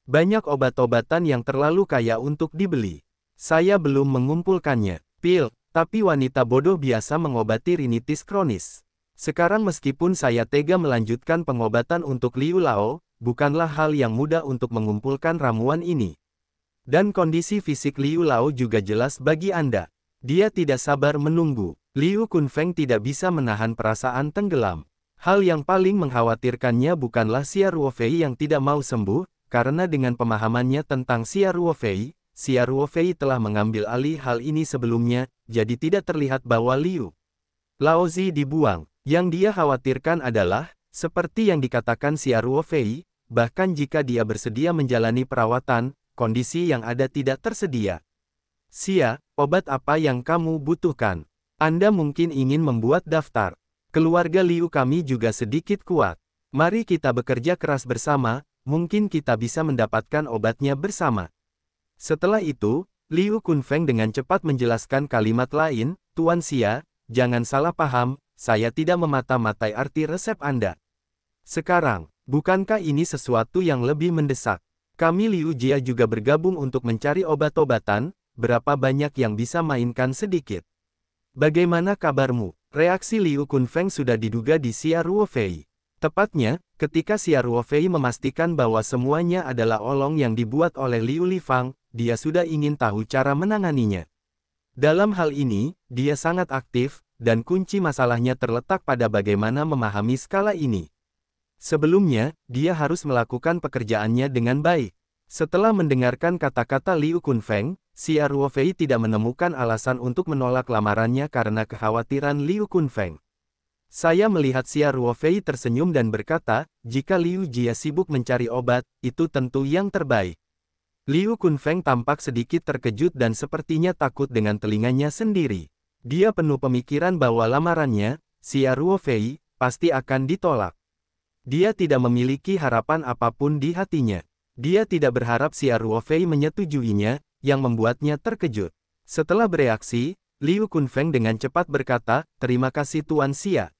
Banyak obat-obatan yang terlalu kaya untuk dibeli. Saya belum mengumpulkannya. Pil, tapi wanita bodoh biasa mengobati rinitis kronis. Sekarang meskipun saya tega melanjutkan pengobatan untuk Liu Lao, bukanlah hal yang mudah untuk mengumpulkan ramuan ini. Dan kondisi fisik Liu Lao juga jelas bagi Anda. Dia tidak sabar menunggu. Liu Kunfeng tidak bisa menahan perasaan tenggelam. Hal yang paling mengkhawatirkannya bukanlah Xia Ruofei yang tidak mau sembuh, karena dengan pemahamannya tentang Xia Ruofei telah mengambil alih hal ini sebelumnya, jadi tidak terlihat bahwa Liu Laozi dibuang. Yang dia khawatirkan adalah, seperti yang dikatakan Xia Ruofei, bahkan jika dia bersedia menjalani perawatan, kondisi yang ada tidak tersedia. Xia, obat apa yang kamu butuhkan? Anda mungkin ingin membuat daftar. Keluarga Liu kami juga sedikit kuat. Mari kita bekerja keras bersama, mungkin kita bisa mendapatkan obatnya bersama. Setelah itu, Liu Kunfeng dengan cepat menjelaskan kalimat lain, Tuan Xia, jangan salah paham, saya tidak memata-matai arti resep Anda. Sekarang, bukankah ini sesuatu yang lebih mendesak? Kami Liu Jia juga bergabung untuk mencari obat-obatan, berapa banyak yang bisa mainkan sedikit. Bagaimana kabarmu? Reaksi Liu Kunfeng sudah diduga di Xia Ruofei. Tepatnya, ketika Xia Ruofei memastikan bahwa semuanya adalah olong yang dibuat oleh Liu Lifang, dia sudah ingin tahu cara menanganinya. Dalam hal ini, dia sangat aktif, dan kunci masalahnya terletak pada bagaimana memahami skala ini. Sebelumnya, dia harus melakukan pekerjaannya dengan baik. Setelah mendengarkan kata-kata Liu Kunfeng, Xia Ruofei tidak menemukan alasan untuk menolak lamarannya karena kekhawatiran Liu Kunfeng. Saya melihat Xia Ruofei tersenyum dan berkata, jika Liu Jia sibuk mencari obat, itu tentu yang terbaik. Liu Kunfeng tampak sedikit terkejut dan sepertinya takut dengan telinganya sendiri. Dia penuh pemikiran bahwa lamarannya, Xia Ruofei, pasti akan ditolak. Dia tidak memiliki harapan apapun di hatinya. Dia tidak berharap Xia Ruofei menyetujuinya, yang membuatnya terkejut. Setelah bereaksi, Liu Kunfeng dengan cepat berkata, terima kasih Tuan Xia.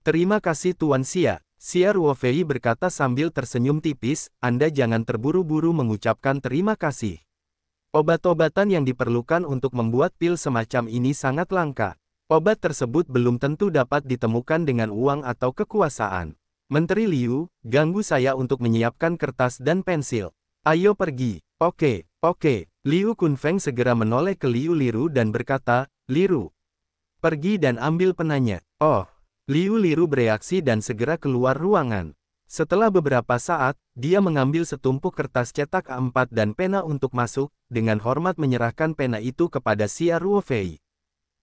Terima kasih Tuan Xia. Xia Ruofei berkata sambil tersenyum tipis, Anda jangan terburu-buru mengucapkan terima kasih. Obat-obatan yang diperlukan untuk membuat pil semacam ini sangat langka. Obat tersebut belum tentu dapat ditemukan dengan uang atau kekuasaan. Menteri Liu, ganggu saya untuk menyiapkan kertas dan pensil. Ayo pergi. Oke. Liu Kunfeng segera menoleh ke Liu Liru dan berkata, Liru, pergi dan ambil penanya. Oh. Liu Liru bereaksi dan segera keluar ruangan. Setelah beberapa saat, dia mengambil setumpuk kertas cetak A4 dan pena untuk masuk, dengan hormat menyerahkan pena itu kepada Xia Ruofei.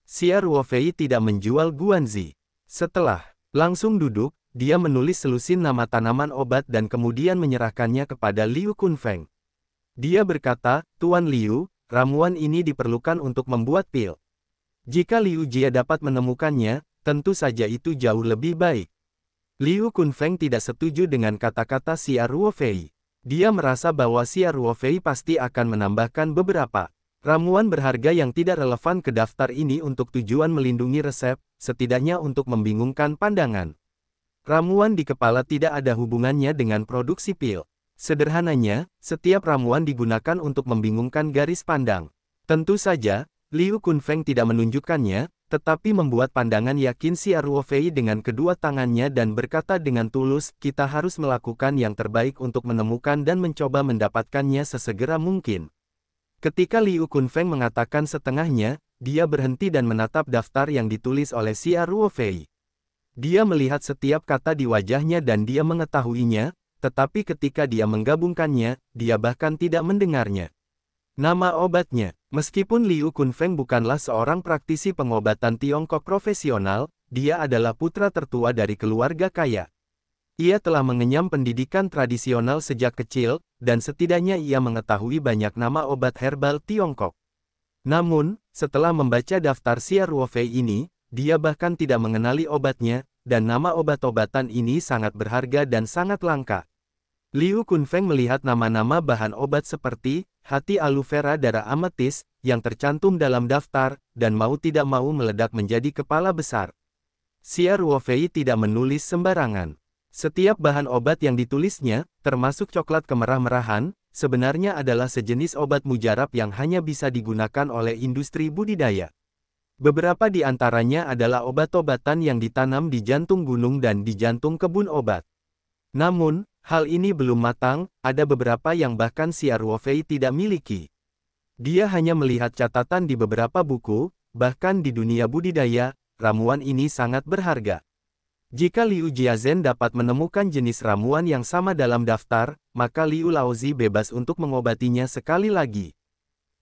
Xia Ruofei tidak menjual guanzi. Setelah langsung duduk, dia menulis selusin nama tanaman obat dan kemudian menyerahkannya kepada Liu Kunfeng. Dia berkata, Tuan Liu, ramuan ini diperlukan untuk membuat pil. Jika Liu Jia dapat menemukannya, tentu saja itu jauh lebih baik. Liu Kunfeng tidak setuju dengan kata-kata Xia Ruofei. Dia merasa bahwa Xia Ruofei pasti akan menambahkan beberapa ramuan berharga yang tidak relevan ke daftar ini untuk tujuan melindungi resep, setidaknya untuk membingungkan pandangan. Ramuan di kepala tidak ada hubungannya dengan produksi pil. Sederhananya, setiap ramuan digunakan untuk membingungkan garis pandang. Tentu saja, Liu Kunfeng tidak menunjukkannya, tetapi membuat pandangan yakin Xia Ruofei dengan kedua tangannya dan berkata dengan tulus, kita harus melakukan yang terbaik untuk menemukan dan mencoba mendapatkannya sesegera mungkin. Ketika Liu Kunfeng mengatakan setengahnya, dia berhenti dan menatap daftar yang ditulis oleh Xia Ruofei. Dia melihat setiap kata di wajahnya dan dia mengetahuinya, tetapi ketika dia menggabungkannya, dia bahkan tidak mendengarnya. Nama obatnya. Meskipun Liu Kunfeng bukanlah seorang praktisi pengobatan Tiongkok profesional, dia adalah putra tertua dari keluarga kaya. Ia telah mengenyam pendidikan tradisional sejak kecil, dan setidaknya ia mengetahui banyak nama obat herbal Tiongkok. Namun, setelah membaca daftar Xia Ruofei ini, dia bahkan tidak mengenali obatnya, dan nama obat-obatan ini sangat berharga dan sangat langka. Liu Kunfeng melihat nama-nama bahan obat seperti hati aloe vera darah ametis yang tercantum dalam daftar, dan mau tidak mau meledak menjadi kepala besar. Xia Ruofei tidak menulis sembarangan. Setiap bahan obat yang ditulisnya, termasuk coklat kemerah-merahan, sebenarnya adalah sejenis obat mujarab yang hanya bisa digunakan oleh industri budidaya. Beberapa di antaranya adalah obat-obatan yang ditanam di jantung gunung dan di jantung kebun obat. Namun, hal ini belum matang, ada beberapa yang bahkan Xia Ruofei tidak miliki. Dia hanya melihat catatan di beberapa buku, bahkan di dunia budidaya, ramuan ini sangat berharga. Jika Liu Jiazhen dapat menemukan jenis ramuan yang sama dalam daftar, maka Liu Laozi bebas untuk mengobatinya sekali lagi.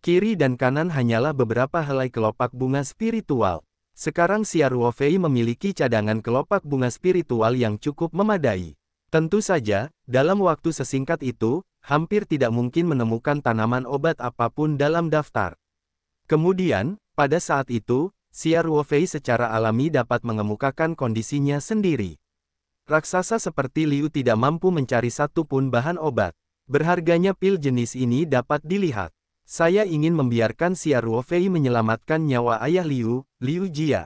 Kiri dan kanan hanyalah beberapa helai kelopak bunga spiritual. Sekarang Xia Ruofei memiliki cadangan kelopak bunga spiritual yang cukup memadai. Tentu saja, dalam waktu sesingkat itu, hampir tidak mungkin menemukan tanaman obat apapun dalam daftar. Kemudian, pada saat itu, Xia Ruofei secara alami dapat mengemukakan kondisinya sendiri. Raksasa seperti Liu tidak mampu mencari satu pun bahan obat. Berharganya pil jenis ini dapat dilihat. Saya ingin membiarkan Xia Ruofei menyelamatkan nyawa ayah Liu, Liu Jia.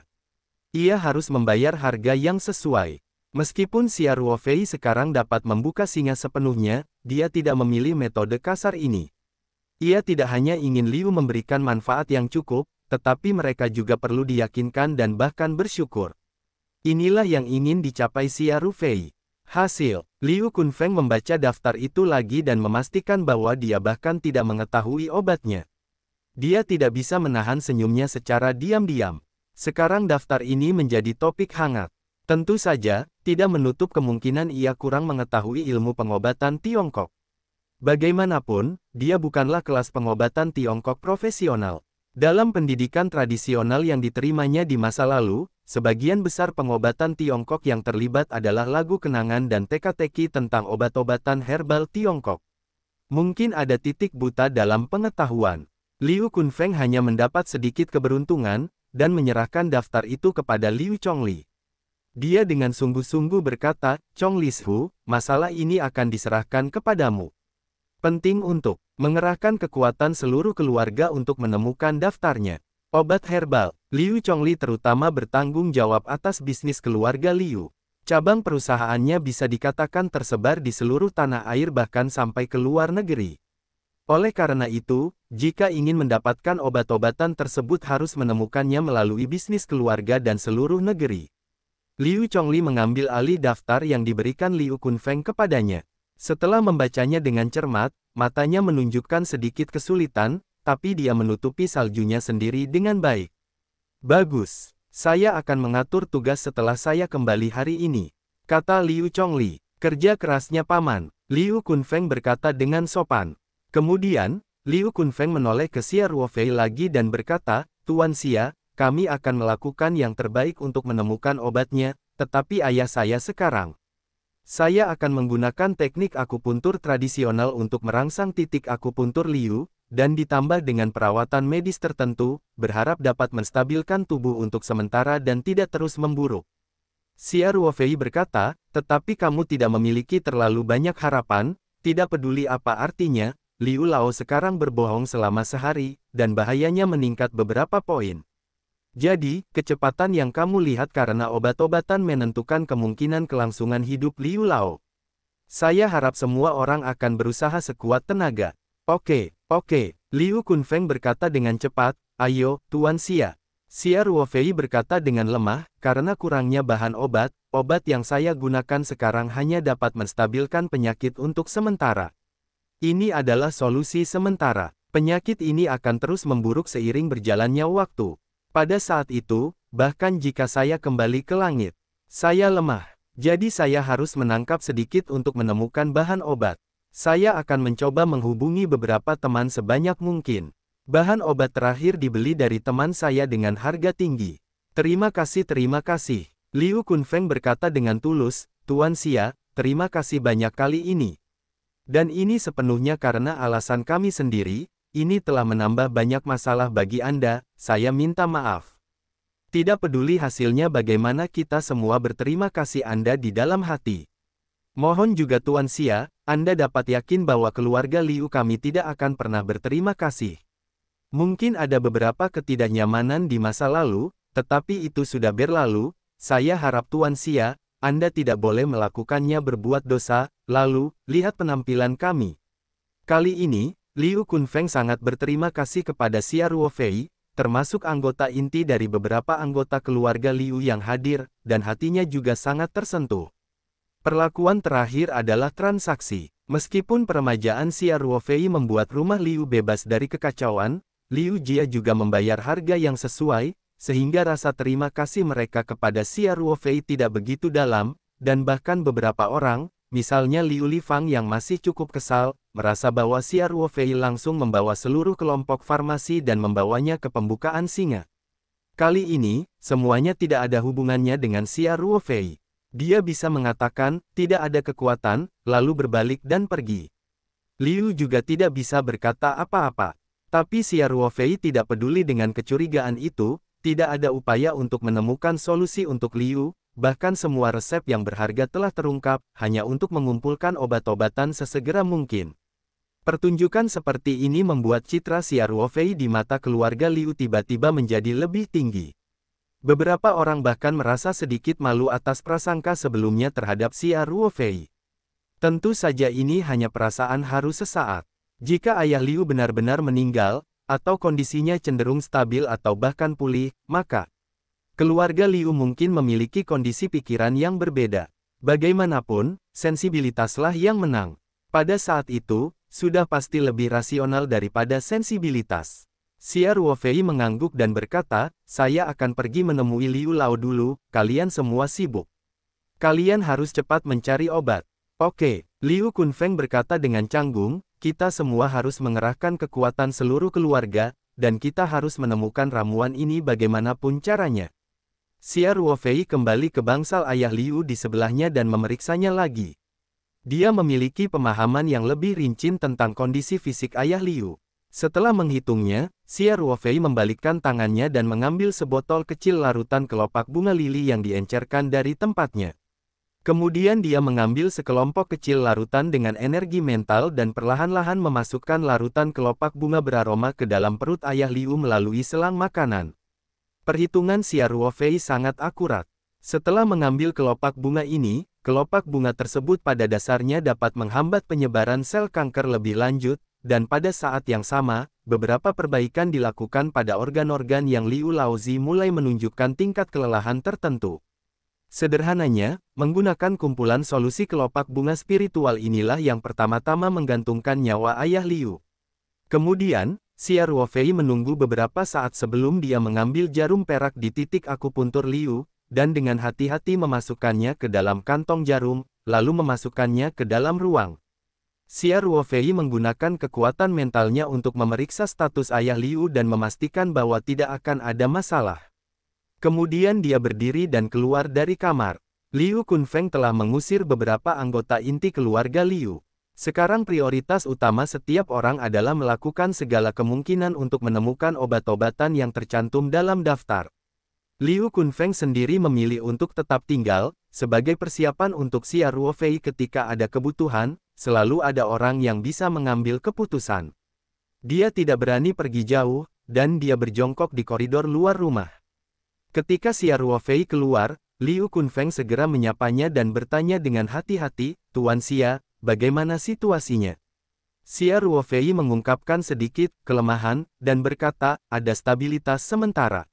Ia harus membayar harga yang sesuai. Meskipun Xia Ruofei sekarang dapat membuka singa sepenuhnya, dia tidak memilih metode kasar ini. Ia tidak hanya ingin Liu memberikan manfaat yang cukup, tetapi mereka juga perlu diyakinkan dan bahkan bersyukur. Inilah yang ingin dicapai Xia Ruofei. Hasil, Liu Kunfeng membaca daftar itu lagi dan memastikan bahwa dia bahkan tidak mengetahui obatnya. Dia tidak bisa menahan senyumnya secara diam-diam. Sekarang daftar ini menjadi topik hangat. Tentu saja, tidak menutup kemungkinan ia kurang mengetahui ilmu pengobatan Tiongkok. Bagaimanapun, dia bukanlah kelas pengobatan Tiongkok profesional. Dalam pendidikan tradisional yang diterimanya di masa lalu, sebagian besar pengobatan Tiongkok yang terlibat adalah lagu kenangan dan teka-teki tentang obat-obatan herbal Tiongkok. Mungkin ada titik buta dalam pengetahuan. Liu Kunfeng hanya mendapat sedikit keberuntungan, dan menyerahkan daftar itu kepada Liu Chongli. Dia dengan sungguh-sungguh berkata, "Chonglishu, masalah ini akan diserahkan kepadamu. Penting untuk mengerahkan kekuatan seluruh keluarga untuk menemukan daftarnya." Obat herbal, Liu Chongli terutama bertanggung jawab atas bisnis keluarga Liu. Cabang perusahaannya bisa dikatakan tersebar di seluruh tanah air bahkan sampai ke luar negeri. Oleh karena itu, jika ingin mendapatkan obat-obatan tersebut harus menemukannya melalui bisnis keluarga dan seluruh negeri. Liu Chongli mengambil alih daftar yang diberikan Liu Kunfeng kepadanya. Setelah membacanya dengan cermat, matanya menunjukkan sedikit kesulitan, tapi dia menutupi saljunya sendiri dengan baik. "Bagus, saya akan mengatur tugas setelah saya kembali hari ini," kata Liu Chongli. "Kerja kerasnya paman," Liu Kunfeng berkata dengan sopan. Kemudian, Liu Kunfeng menoleh ke Xia Ruofei lagi dan berkata, "Tuan Xia, kami akan melakukan yang terbaik untuk menemukan obatnya, tetapi ayah saya sekarang. Saya akan menggunakan teknik akupuntur tradisional untuk merangsang titik akupuntur Liu, dan ditambah dengan perawatan medis tertentu, berharap dapat menstabilkan tubuh untuk sementara dan tidak terus memburuk." Xia Ruofei berkata, "Tetapi kamu tidak memiliki terlalu banyak harapan, tidak peduli apa artinya, Liu Lao sekarang berbohong selama sehari, dan bahayanya meningkat beberapa poin. Jadi, kecepatan yang kamu lihat karena obat-obatan menentukan kemungkinan kelangsungan hidup Liu Lao. Saya harap semua orang akan berusaha sekuat tenaga." Oke, Liu Kunfeng berkata dengan cepat, "Ayo, Tuan Xia." Xia Ruofei berkata dengan lemah, "Karena kurangnya bahan obat, obat yang saya gunakan sekarang hanya dapat menstabilkan penyakit untuk sementara. Ini adalah solusi sementara. Penyakit ini akan terus memburuk seiring berjalannya waktu. Pada saat itu, bahkan jika saya kembali ke langit, saya lemah. Jadi saya harus menangkap sedikit untuk menemukan bahan obat. Saya akan mencoba menghubungi beberapa teman sebanyak mungkin. Bahan obat terakhir dibeli dari teman saya dengan harga tinggi. Terima kasih." Liu Kunfeng berkata dengan tulus, "Tuan Xia, terima kasih banyak kali ini. Dan ini sepenuhnya karena alasan kami sendiri, ini telah menambah banyak masalah bagi Anda, saya minta maaf. Tidak peduli hasilnya bagaimana kita semua berterima kasih Anda di dalam hati." Mohon juga Tuan Xia, Anda dapat yakin bahwa keluarga Liu kami tidak akan pernah berterima kasih. Mungkin ada beberapa ketidaknyamanan di masa lalu, tetapi itu sudah berlalu. Saya harap Tuan Xia, Anda tidak boleh melakukannya berbuat dosa. Lalu, lihat penampilan kami. Kali ini, Liu Kunfeng sangat berterima kasih kepada Xia Ruofei, termasuk anggota inti dari beberapa anggota keluarga Liu yang hadir, dan hatinya juga sangat tersentuh. Perlakuan terakhir adalah transaksi. Meskipun peremajaan Xia Ruofei membuat rumah Liu bebas dari kekacauan, Liu Jia juga membayar harga yang sesuai, sehingga rasa terima kasih mereka kepada Xia Ruofei tidak begitu dalam, dan bahkan beberapa orang, misalnya Liu Lifang yang masih cukup kesal, merasa bahwa Xia Ruofei langsung membawa seluruh kelompok farmasi dan membawanya ke pembukaan singa. Kali ini, semuanya tidak ada hubungannya dengan Xia Ruofei. Dia bisa mengatakan, tidak ada kekuatan, lalu berbalik dan pergi. Liu juga tidak bisa berkata apa-apa. Tapi Xia Ruofei tidak peduli dengan kecurigaan itu, tidak ada upaya untuk menemukan solusi untuk Liu, bahkan semua resep yang berharga telah terungkap, hanya untuk mengumpulkan obat-obatan sesegera mungkin. Pertunjukan seperti ini membuat citra Xia Ruofei di mata keluarga Liu tiba-tiba menjadi lebih tinggi. Beberapa orang bahkan merasa sedikit malu atas prasangka sebelumnya terhadap Xia Ruofei. Tentu saja ini hanya perasaan haru sesaat. Jika ayah Liu benar-benar meninggal, atau kondisinya cenderung stabil atau bahkan pulih, maka keluarga Liu mungkin memiliki kondisi pikiran yang berbeda. Bagaimanapun, sensibilitaslah yang menang. Pada saat itu, sudah pasti lebih rasional daripada sensibilitas. Xia Ruofei mengangguk dan berkata, saya akan pergi menemui Liu Lao dulu, kalian semua sibuk. Kalian harus cepat mencari obat. Oke, Liu Kunfeng berkata dengan canggung, kita semua harus mengerahkan kekuatan seluruh keluarga, dan kita harus menemukan ramuan ini bagaimanapun caranya. Xia Ruofei kembali ke bangsal ayah Liu di sebelahnya dan memeriksanya lagi. Dia memiliki pemahaman yang lebih rinci tentang kondisi fisik ayah Liu. Setelah menghitungnya, Xia Ruofei membalikkan tangannya dan mengambil sebotol kecil larutan kelopak bunga lili yang diencerkan dari tempatnya. Kemudian dia mengambil sekelompok kecil larutan dengan energi mental dan perlahan-lahan memasukkan larutan kelopak bunga beraroma ke dalam perut ayah Liu melalui selang makanan. Perhitungan Xia Ruofei sangat akurat. Setelah mengambil kelopak bunga ini, kelopak bunga tersebut pada dasarnya dapat menghambat penyebaran sel kanker lebih lanjut, dan pada saat yang sama, beberapa perbaikan dilakukan pada organ-organ yang Liu Laozi mulai menunjukkan tingkat kelelahan tertentu. Sederhananya, menggunakan kumpulan solusi kelopak bunga spiritual inilah yang pertama-tama menggantungkan nyawa ayah Liu. Kemudian, Xia Ruofei menunggu beberapa saat sebelum dia mengambil jarum perak di titik akupuntur Liu, dan dengan hati-hati memasukkannya ke dalam kantong jarum, lalu memasukkannya ke dalam ruang. Xia Ruofei menggunakan kekuatan mentalnya untuk memeriksa status ayah Liu dan memastikan bahwa tidak akan ada masalah. Kemudian dia berdiri dan keluar dari kamar. Liu Kunfeng telah mengusir beberapa anggota inti keluarga Liu. Sekarang prioritas utama setiap orang adalah melakukan segala kemungkinan untuk menemukan obat-obatan yang tercantum dalam daftar. Liu Kunfeng sendiri memilih untuk tetap tinggal, sebagai persiapan untuk Xia Ruofei ketika ada kebutuhan. Selalu ada orang yang bisa mengambil keputusan. Dia tidak berani pergi jauh, dan dia berjongkok di koridor luar rumah. Ketika Xia Ruofei keluar, Liu Kunfeng segera menyapanya dan bertanya dengan hati-hati, Tuan Xia, bagaimana situasinya? Xia Ruofei mengungkapkan sedikit kelemahan, dan berkata, ada stabilitas sementara.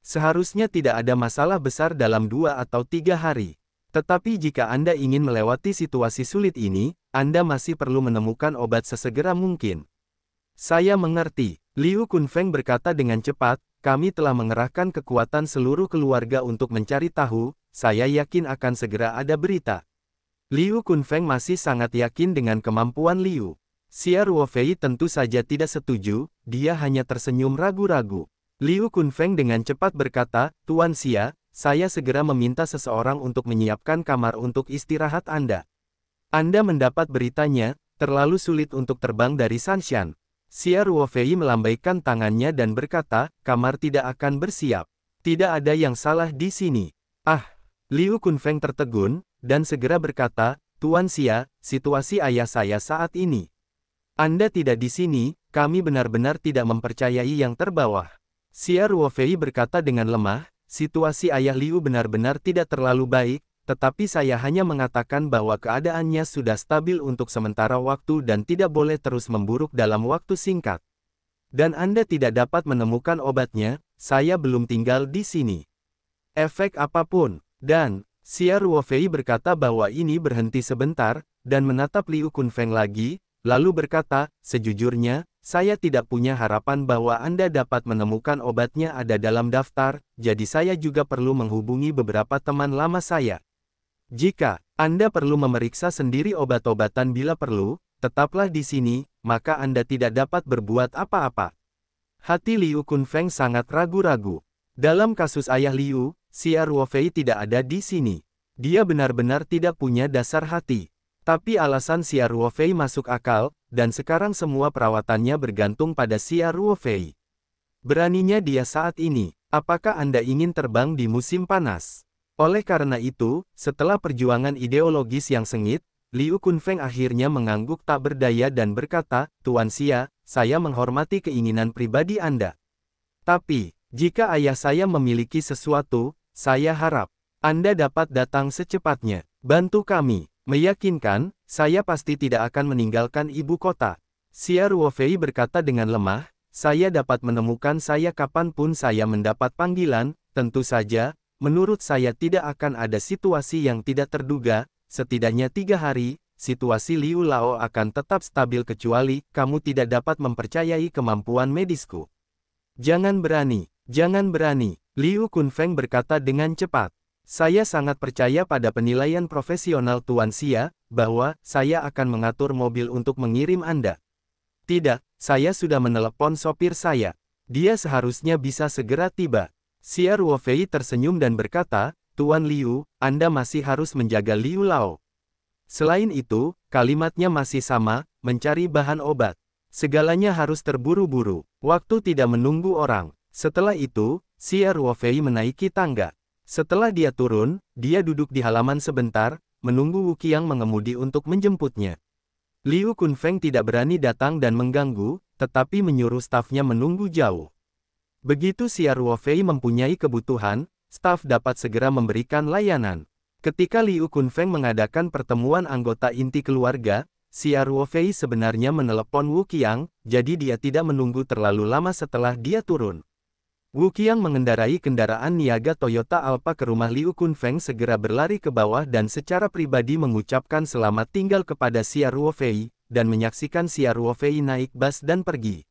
Seharusnya tidak ada masalah besar dalam 2 atau 3 hari. Tetapi jika Anda ingin melewati situasi sulit ini, Anda masih perlu menemukan obat sesegera mungkin. Saya mengerti, Liu Kunfeng berkata dengan cepat, kami telah mengerahkan kekuatan seluruh keluarga untuk mencari tahu, saya yakin akan segera ada berita. Liu Kunfeng masih sangat yakin dengan kemampuan Liu. Xia Ruofei tentu saja tidak setuju, dia hanya tersenyum ragu-ragu. Liu Kunfeng dengan cepat berkata, Tuan Xia, saya segera meminta seseorang untuk menyiapkan kamar untuk istirahat Anda. Anda mendapat beritanya, terlalu sulit untuk terbang dari Sanshan. Xia Ruofei melambaikan tangannya dan berkata, kamar tidak akan bersiap. Tidak ada yang salah di sini. Ah, Liu Kunfeng tertegun, dan segera berkata, Tuan Xia, situasi ayah saya saat ini. Anda tidak di sini, kami benar-benar tidak mempercayai yang terbawah. Xia Ruofei berkata dengan lemah, situasi ayah Liu benar-benar tidak terlalu baik, tetapi saya hanya mengatakan bahwa keadaannya sudah stabil untuk sementara waktu dan tidak boleh terus memburuk dalam waktu singkat. Dan Anda tidak dapat menemukan obatnya, saya belum tinggal di sini. Efek apapun. Dan, Xia Ruofei berkata bahwa ini berhenti sebentar, dan menatap Liu Kunfeng lagi, lalu berkata, sejujurnya, saya tidak punya harapan bahwa Anda dapat menemukan obatnya ada dalam daftar, jadi saya juga perlu menghubungi beberapa teman lama saya. Jika Anda perlu memeriksa sendiri obat-obatan bila perlu, tetaplah di sini, maka Anda tidak dapat berbuat apa-apa. Hati Liu Kunfeng sangat ragu-ragu. Dalam kasus ayah Liu, Xia Ruofei tidak ada di sini. Dia benar-benar tidak punya dasar hati. Tapi alasan Xia Ruofei masuk akal, dan sekarang semua perawatannya bergantung pada Xia Ruofei. Beraninya dia saat ini, apakah Anda ingin terbang di musim panas? Oleh karena itu, setelah perjuangan ideologis yang sengit, Liu Kunfeng akhirnya mengangguk tak berdaya dan berkata, Tuan Xia, saya menghormati keinginan pribadi Anda. Tapi, jika ayah saya memiliki sesuatu, saya harap Anda dapat datang secepatnya. Bantu kami. Meyakinkan, saya pasti tidak akan meninggalkan ibu kota. Xia Ruofei berkata dengan lemah, saya dapat menemukan saya kapanpun saya mendapat panggilan, tentu saja, menurut saya tidak akan ada situasi yang tidak terduga, setidaknya 3 hari, situasi Liu Lao akan tetap stabil kecuali kamu tidak dapat mempercayai kemampuan medisku. Jangan berani, Liu Kunfeng berkata dengan cepat. Saya sangat percaya pada penilaian profesional Tuan Xia, bahwa saya akan mengatur mobil untuk mengirim Anda. Tidak, saya sudah menelepon sopir saya. Dia seharusnya bisa segera tiba. Xia Ruofei tersenyum dan berkata, Tuan Liu, Anda masih harus menjaga Liu Lao. Selain itu, kalimatnya masih sama, mencari bahan obat. Segalanya harus terburu-buru. Waktu tidak menunggu orang. Setelah itu, Xia Ruofei menaiki tangga. Setelah dia turun, dia duduk di halaman sebentar, menunggu Wu Qiang mengemudi untuk menjemputnya. Liu Kunfeng tidak berani datang dan mengganggu, tetapi menyuruh stafnya menunggu jauh. Begitu Xia Ruofei mempunyai kebutuhan, staf dapat segera memberikan layanan. Ketika Liu Kunfeng mengadakan pertemuan anggota inti keluarga, Xia Ruofei sebenarnya menelepon Wu Qiang, jadi dia tidak menunggu terlalu lama setelah dia turun. Wu Qiang mengendarai kendaraan niaga Toyota Alphard ke rumah Liu Kunfeng segera berlari ke bawah dan secara pribadi mengucapkan selamat tinggal kepada Xia Ruofei, dan menyaksikan Xia Ruofei naik bus dan pergi.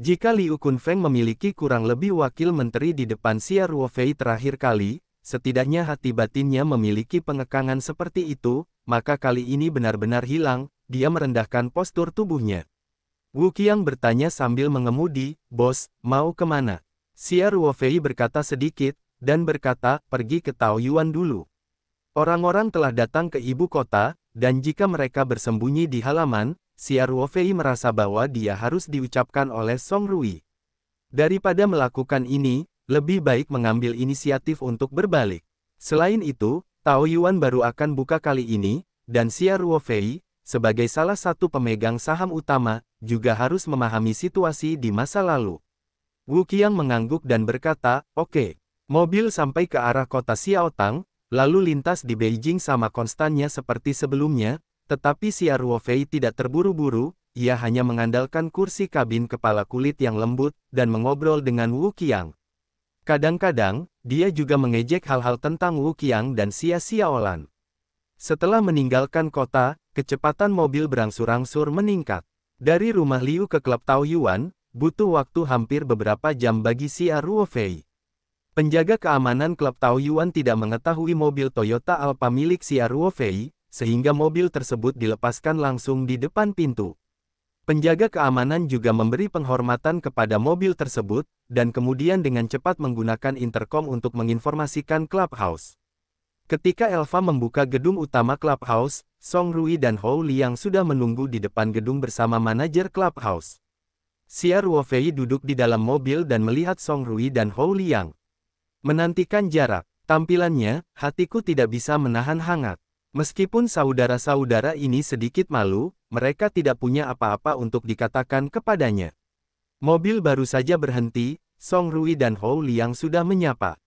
Jika Liu Kunfeng memiliki kurang lebih wakil menteri di depan Xia Ruofei terakhir kali, setidaknya hati batinnya memiliki pengekangan seperti itu, maka kali ini benar-benar hilang, dia merendahkan postur tubuhnya. Wu Qiang bertanya sambil mengemudi, Bos, mau kemana? Xia Ruofei berkata sedikit, dan berkata, pergi ke Taoyuan dulu. Orang-orang telah datang ke ibu kota, dan jika mereka bersembunyi di halaman, Xia Ruofei merasa bahwa dia harus diucapkan oleh Song Rui. Daripada melakukan ini, lebih baik mengambil inisiatif untuk berbalik. Selain itu, Taoyuan baru akan buka kali ini, dan Xia Ruofei, sebagai salah satu pemegang saham utama, juga harus memahami situasi di masa lalu. Wu Qiang mengangguk dan berkata, oke. Mobil sampai ke arah kota Xiaotang, lalu lintas di Beijing sama konstannya seperti sebelumnya, tetapi Xia Ruofei tidak terburu-buru, ia hanya mengandalkan kursi kabin kepala kulit yang lembut, dan mengobrol dengan Wu Qiang. Kadang-kadang, dia juga mengejek hal-hal tentang Wu Qiang dan Xia Xiaolan. Setelah meninggalkan kota, kecepatan mobil berangsur-angsur meningkat. Dari rumah Liu ke klub Taoyuan, butuh waktu hampir beberapa jam bagi Xia Ruofei. Penjaga keamanan klub Taoyuan tidak mengetahui mobil Toyota Alphard milik Xia Ruofei, sehingga mobil tersebut dilepaskan langsung di depan pintu. Penjaga keamanan juga memberi penghormatan kepada mobil tersebut, dan kemudian dengan cepat menggunakan intercom untuk menginformasikan clubhouse. Ketika Elva membuka gedung utama clubhouse, Song Rui dan Hou Liang sudah menunggu di depan gedung bersama manajer clubhouse. Xia Ruofei duduk di dalam mobil dan melihat Song Rui dan Hou Liang. Menantikan jarak, tampilannya, hatiku tidak bisa menahan hangat. Meskipun saudara-saudara ini sedikit malu, mereka tidak punya apa-apa untuk dikatakan kepadanya. Mobil baru saja berhenti, Song Rui dan Hou Liang sudah menyapa.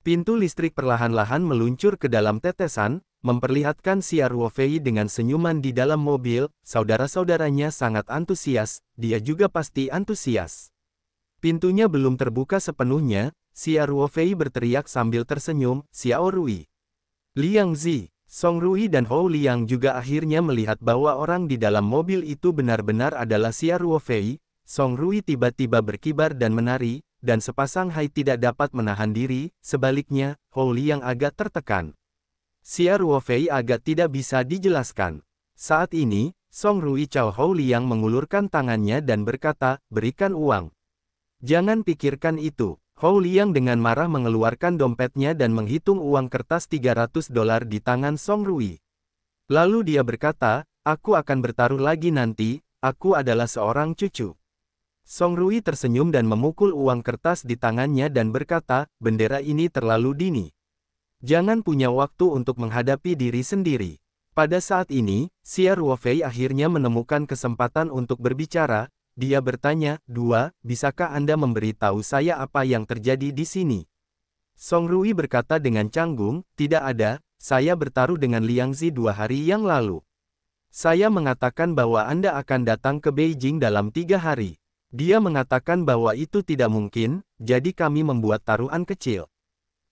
Pintu listrik perlahan-lahan meluncur ke dalam tetesan, memperlihatkan Xia Ruofei dengan senyuman di dalam mobil. Saudara-saudaranya sangat antusias, dia juga pasti antusias. Pintunya belum terbuka sepenuhnya, Xia Ruofei berteriak sambil tersenyum, Xiao Rui. Liang Zi, Song Rui dan Hou Liang juga akhirnya melihat bahwa orang di dalam mobil itu benar-benar adalah Xia Ruofei. Song Rui tiba-tiba berkibar dan menari, dan sepasang hai tidak dapat menahan diri, sebaliknya, Hou Liang agak tertekan. Xia Ruofei agak tidak bisa dijelaskan. Saat ini, Song Rui Chao Hou Liang mengulurkan tangannya dan berkata, berikan uang. Jangan pikirkan itu. Hou Liang dengan marah mengeluarkan dompetnya dan menghitung uang kertas $300 di tangan Song Rui. Lalu dia berkata, aku akan bertaruh lagi nanti, aku adalah seorang cucu. Song Rui tersenyum dan memukul uang kertas di tangannya dan berkata, bendera ini terlalu dini. Jangan punya waktu untuk menghadapi diri sendiri. Pada saat ini, Xia Ruofei akhirnya menemukan kesempatan untuk berbicara. Dia bertanya, bisakah Anda memberitahu saya apa yang terjadi di sini? Song Rui berkata dengan canggung, tidak ada, saya bertaruh dengan Liang Zi 2 hari yang lalu. Saya mengatakan bahwa Anda akan datang ke Beijing dalam 3 hari. Dia mengatakan bahwa itu tidak mungkin, jadi kami membuat taruhan kecil.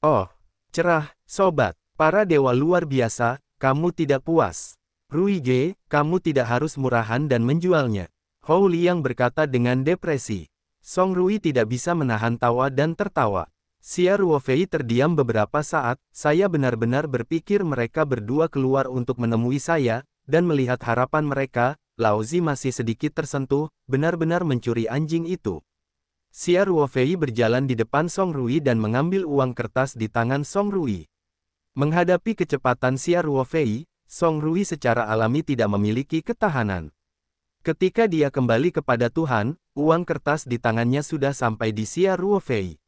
Oh, cerah, sobat, para dewa luar biasa, kamu tidak puas. Rui Ge, kamu tidak harus murahan dan menjualnya. Hou Liang berkata dengan depresi. Song Rui tidak bisa menahan tawa dan tertawa. Xia Ruofei terdiam beberapa saat, saya benar-benar berpikir mereka berdua keluar untuk menemui saya, dan melihat harapan mereka, Lao Zi masih sedikit tersentuh, benar-benar mencuri anjing itu. Xia Ruofei berjalan di depan Song Rui dan mengambil uang kertas di tangan Song Rui. Menghadapi kecepatan Xia Ruofei, Song Rui secara alami tidak memiliki ketahanan. Ketika dia kembali kepada Tuhan, uang kertas di tangannya sudah sampai di Xia Ruofei.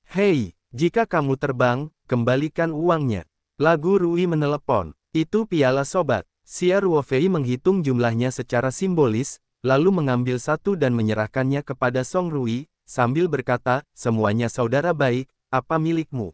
Hei, jika kamu terbang, kembalikan uangnya. Lagu Rui menelepon. Itu piala sobat. Xia Ruofei menghitung jumlahnya secara simbolis, lalu mengambil satu dan menyerahkannya kepada Song Rui, sambil berkata, semuanya saudara baik, apa milikmu?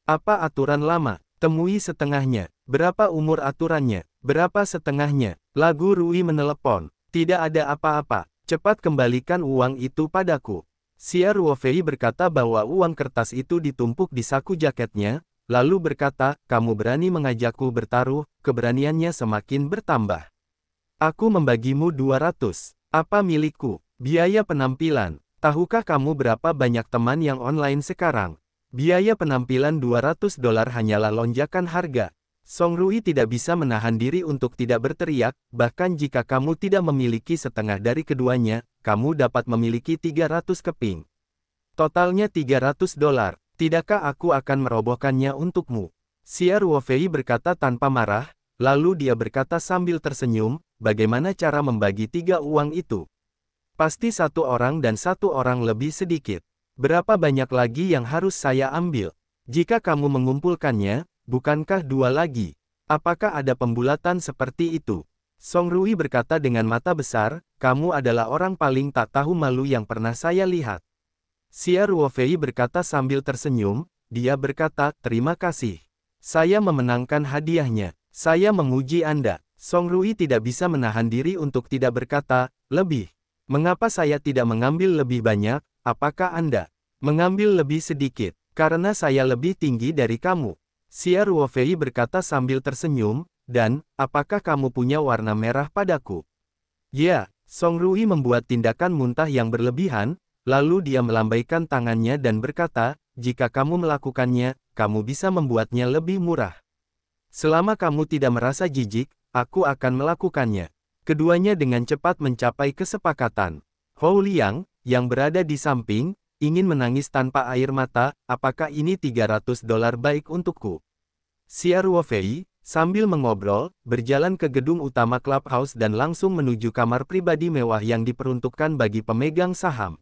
Apa aturan lama? Temui setengahnya. Berapa umur aturannya? Berapa setengahnya? Lagu Rui menelepon. Tidak ada apa-apa, cepat kembalikan uang itu padaku. Xia Ruofei berkata bahwa uang kertas itu ditumpuk di saku jaketnya, lalu berkata, kamu berani mengajakku bertaruh, keberaniannya semakin bertambah. Aku membagimu 200. Apa milikku? Biaya penampilan. Tahukah kamu berapa banyak teman yang online sekarang? Biaya penampilan $200 hanyalah lonjakan harga. Song Rui tidak bisa menahan diri untuk tidak berteriak, bahkan jika kamu tidak memiliki setengah dari keduanya, kamu dapat memiliki 300 keping. Totalnya $300. Tidakkah aku akan merobohkannya untukmu? Xia Ruofei berkata tanpa marah, lalu dia berkata sambil tersenyum, bagaimana cara membagi 3 uang itu? Pasti 1 orang dan 1 orang lebih sedikit. Berapa banyak lagi yang harus saya ambil? Jika kamu mengumpulkannya, bukankah 2 lagi? Apakah ada pembulatan seperti itu? Song Rui berkata dengan mata besar, kamu adalah orang paling tak tahu malu yang pernah saya lihat. Xia Ruofei berkata sambil tersenyum, dia berkata, terima kasih. Saya memenangkan hadiahnya. Saya menguji Anda. Song Rui tidak bisa menahan diri untuk tidak berkata, lebih. Mengapa saya tidak mengambil lebih banyak? Apakah Anda mengambil lebih sedikit? Karena saya lebih tinggi dari kamu. Xia Ruofei berkata sambil tersenyum, dan, apakah kamu punya warna merah padaku? Ya, Song Rui membuat tindakan muntah yang berlebihan, lalu dia melambaikan tangannya dan berkata, jika kamu melakukannya, kamu bisa membuatnya lebih murah. Selama kamu tidak merasa jijik, aku akan melakukannya. Keduanya dengan cepat mencapai kesepakatan. Hou Liang, yang berada di samping, ingin menangis tanpa air mata, apakah ini $300 baik untukku? Xia Ruofei, sambil mengobrol, berjalan ke gedung utama clubhouse dan langsung menuju kamar pribadi mewah yang diperuntukkan bagi pemegang saham.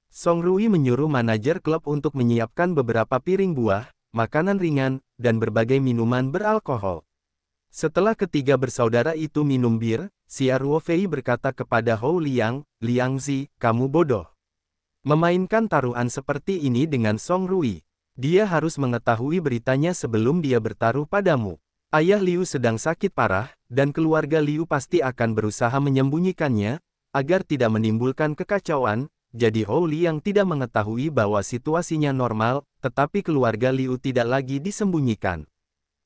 Song Rui menyuruh manajer klub untuk menyiapkan beberapa piring buah, makanan ringan, dan berbagai minuman beralkohol. Setelah ketiga bersaudara itu minum bir, Xia Ruofei berkata kepada Hou Liang, Liangzi, kamu bodoh. Memainkan taruhan seperti ini dengan Song Rui. Dia harus mengetahui beritanya sebelum dia bertaruh padamu. Ayah Liu sedang sakit parah, dan keluarga Liu pasti akan berusaha menyembunyikannya, agar tidak menimbulkan kekacauan, jadi Hou Liang tidak mengetahui bahwa situasinya normal, tetapi keluarga Liu tidak lagi disembunyikan.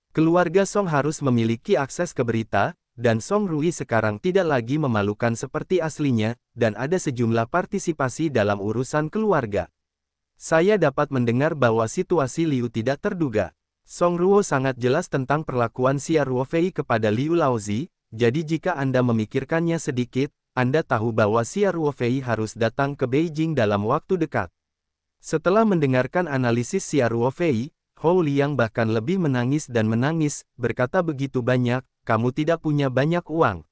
Keluarga Song harus memiliki akses ke berita, dan Song Rui sekarang tidak lagi memalukan seperti aslinya, dan ada sejumlah partisipasi dalam urusan keluarga. Saya dapat mendengar bahwa situasi Liu tidak terduga. Song Ruo sangat jelas tentang perlakuan Xia Ruofei kepada Liu Laozi, jadi jika Anda memikirkannya sedikit, Anda tahu bahwa Xia Ruofei harus datang ke Beijing dalam waktu dekat. Setelah mendengarkan analisis Xia Ruofei, Hou Liang bahkan lebih menangis dan menangis, berkata begitu banyak, kamu tidak punya banyak uang.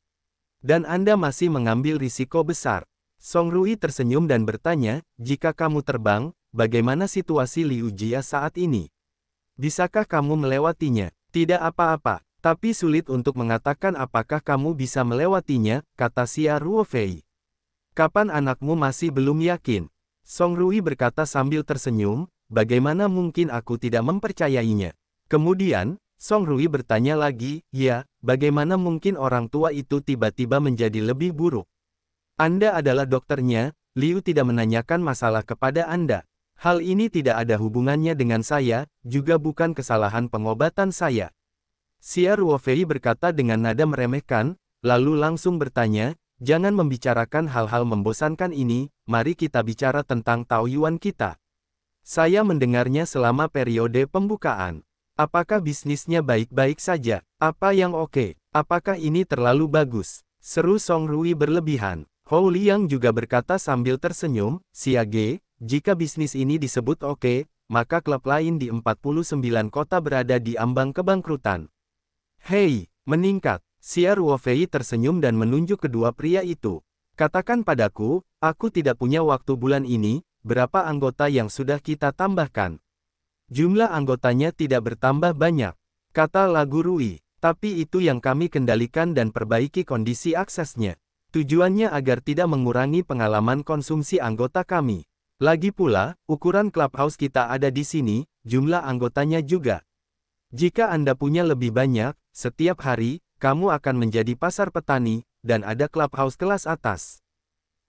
Dan Anda masih mengambil risiko besar. Song Rui tersenyum dan bertanya, jika kamu terbang, bagaimana situasi Liu Jia saat ini? Bisakah kamu melewatinya? Tidak apa-apa, tapi sulit untuk mengatakan apakah kamu bisa melewatinya, kata Xia Ruofei. Kapan anakmu masih belum yakin? Song Rui berkata sambil tersenyum, bagaimana mungkin aku tidak mempercayainya? Kemudian, Song Rui bertanya lagi, ya, bagaimana mungkin orang tua itu tiba-tiba menjadi lebih buruk? Anda adalah dokternya, Liu tidak menanyakan masalah kepada Anda. Hal ini tidak ada hubungannya dengan saya, juga bukan kesalahan pengobatan saya. Xia Ruofei berkata dengan nada meremehkan, lalu langsung bertanya, jangan membicarakan hal-hal membosankan ini, mari kita bicara tentang Taoyuan kita. Saya mendengarnya selama periode pembukaan. Apakah bisnisnya baik-baik saja? Apa yang oke? Apakah ini terlalu bagus? Seru Song Rui berlebihan. Hou Liang juga berkata sambil tersenyum, Xia Ge, jika bisnis ini disebut oke, maka klub lain di 49 kota berada di ambang kebangkrutan. Hei, meningkat. Xia Ruofei tersenyum dan menunjuk kedua pria itu. Katakan padaku, aku tidak punya waktu bulan ini, berapa anggota yang sudah kita tambahkan? Jumlah anggotanya tidak bertambah banyak, kata Lagu Rui, tapi itu yang kami kendalikan dan perbaiki kondisi aksesnya. Tujuannya agar tidak mengurangi pengalaman konsumsi anggota kami. Lagi pula, ukuran clubhouse kita ada di sini, jumlah anggotanya juga. Jika Anda punya lebih banyak, setiap hari, kamu akan menjadi pasar petani, dan ada clubhouse kelas atas.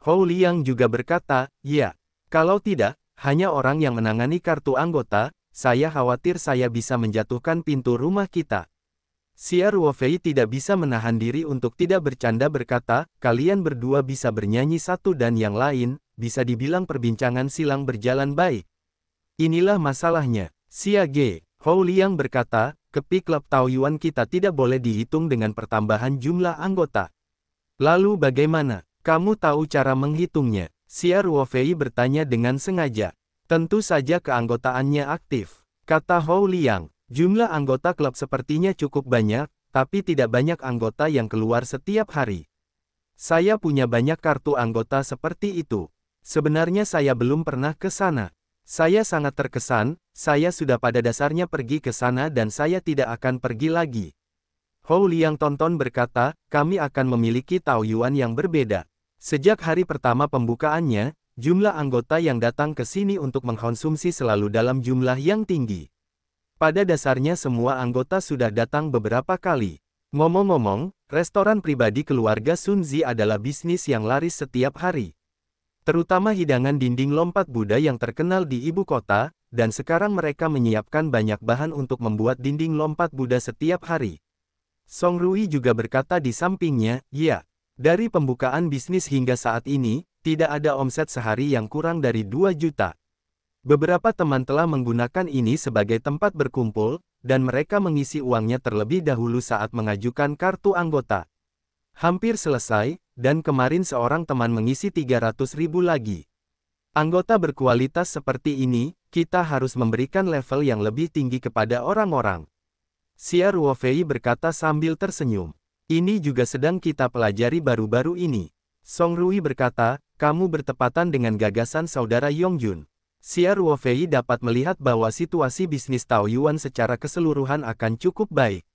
Hou Liang juga berkata, ya, kalau tidak, hanya orang yang menangani kartu anggota, saya khawatir saya bisa menjatuhkan pintu rumah kita. Xia Ruofei tidak bisa menahan diri untuk tidak bercanda berkata, kalian berdua bisa bernyanyi satu dan yang lain, bisa dibilang perbincangan silang berjalan baik. Inilah masalahnya. Xia Ge, Hou Liang berkata, kepi klub Taoyuan kita tidak boleh dihitung dengan pertambahan jumlah anggota. Lalu bagaimana? Kamu tahu cara menghitungnya? Xia Ruofei bertanya dengan sengaja. Tentu saja keanggotaannya aktif, kata Hou Liang. Jumlah anggota klub sepertinya cukup banyak, tapi tidak banyak anggota yang keluar setiap hari. Saya punya banyak kartu anggota seperti itu. Sebenarnya saya belum pernah ke sana. Saya sangat terkesan, saya sudah pada dasarnya pergi ke sana dan saya tidak akan pergi lagi. Hou Liang Tonton berkata, kami akan memiliki Taoyuan yang berbeda. Sejak hari pertama pembukaannya, jumlah anggota yang datang ke sini untuk mengkonsumsi selalu dalam jumlah yang tinggi. Pada dasarnya semua anggota sudah datang beberapa kali. Ngomong-ngomong, restoran pribadi keluarga Sunzi adalah bisnis yang laris setiap hari. Terutama hidangan dinding lompat Buddha yang terkenal di ibu kota, dan sekarang mereka menyiapkan banyak bahan untuk membuat dinding lompat Buddha setiap hari. Song Rui juga berkata di sampingnya, ya, dari pembukaan bisnis hingga saat ini, tidak ada omset sehari yang kurang dari 2 juta. Beberapa teman telah menggunakan ini sebagai tempat berkumpul, dan mereka mengisi uangnya terlebih dahulu saat mengajukan kartu anggota. Hampir selesai, dan kemarin seorang teman mengisi 300.000 lagi. Anggota berkualitas seperti ini, kita harus memberikan level yang lebih tinggi kepada orang-orang. Xia Ruofei berkata sambil tersenyum. Ini juga sedang kita pelajari baru-baru ini. Song Rui berkata, kamu bertepatan dengan gagasan saudara Yongjun. Xia Ruofei dapat melihat bahwa situasi bisnis Taoyuan secara keseluruhan akan cukup baik.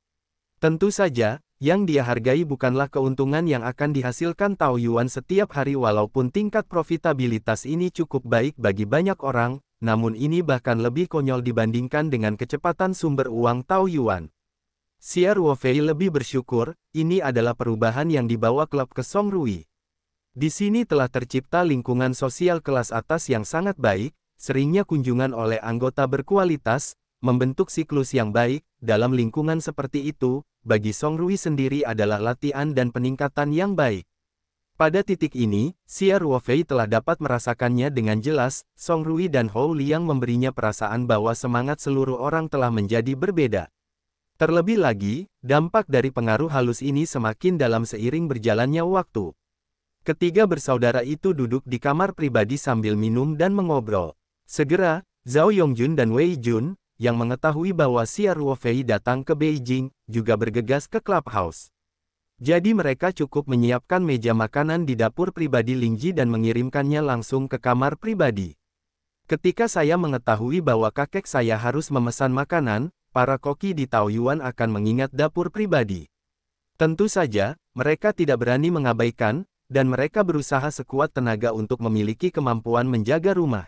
Tentu saja, yang dia hargai bukanlah keuntungan yang akan dihasilkan Taoyuan setiap hari walaupun tingkat profitabilitas ini cukup baik bagi banyak orang, namun ini bahkan lebih konyol dibandingkan dengan kecepatan sumber uang Taoyuan. Xia Ruofei lebih bersyukur, ini adalah perubahan yang dibawa klub ke Songrui. Di sini telah tercipta lingkungan sosial kelas atas yang sangat baik, seringnya kunjungan oleh anggota berkualitas, membentuk siklus yang baik. Dalam lingkungan seperti itu, bagi Songrui sendiri adalah latihan dan peningkatan yang baik. Pada titik ini, Xia Ruofei telah dapat merasakannya dengan jelas. Songrui dan Hou Liang memberinya perasaan bahwa semangat seluruh orang telah menjadi berbeda. Terlebih lagi, dampak dari pengaruh halus ini semakin dalam seiring berjalannya waktu. Ketiga bersaudara itu duduk di kamar pribadi sambil minum dan mengobrol. Segera, Zhao Yongjun dan Wei Jun, yang mengetahui bahwa Xia Ruofei datang ke Beijing, juga bergegas ke clubhouse. Jadi mereka cukup menyiapkan meja makanan di dapur pribadi Lingji dan mengirimkannya langsung ke kamar pribadi. Ketika saya mengetahui bahwa kakek saya harus memesan makanan, para koki di Taoyuan akan mengingat dapur pribadi. Tentu saja, mereka tidak berani mengabaikan, dan mereka berusaha sekuat tenaga untuk memiliki kemampuan menjaga rumah.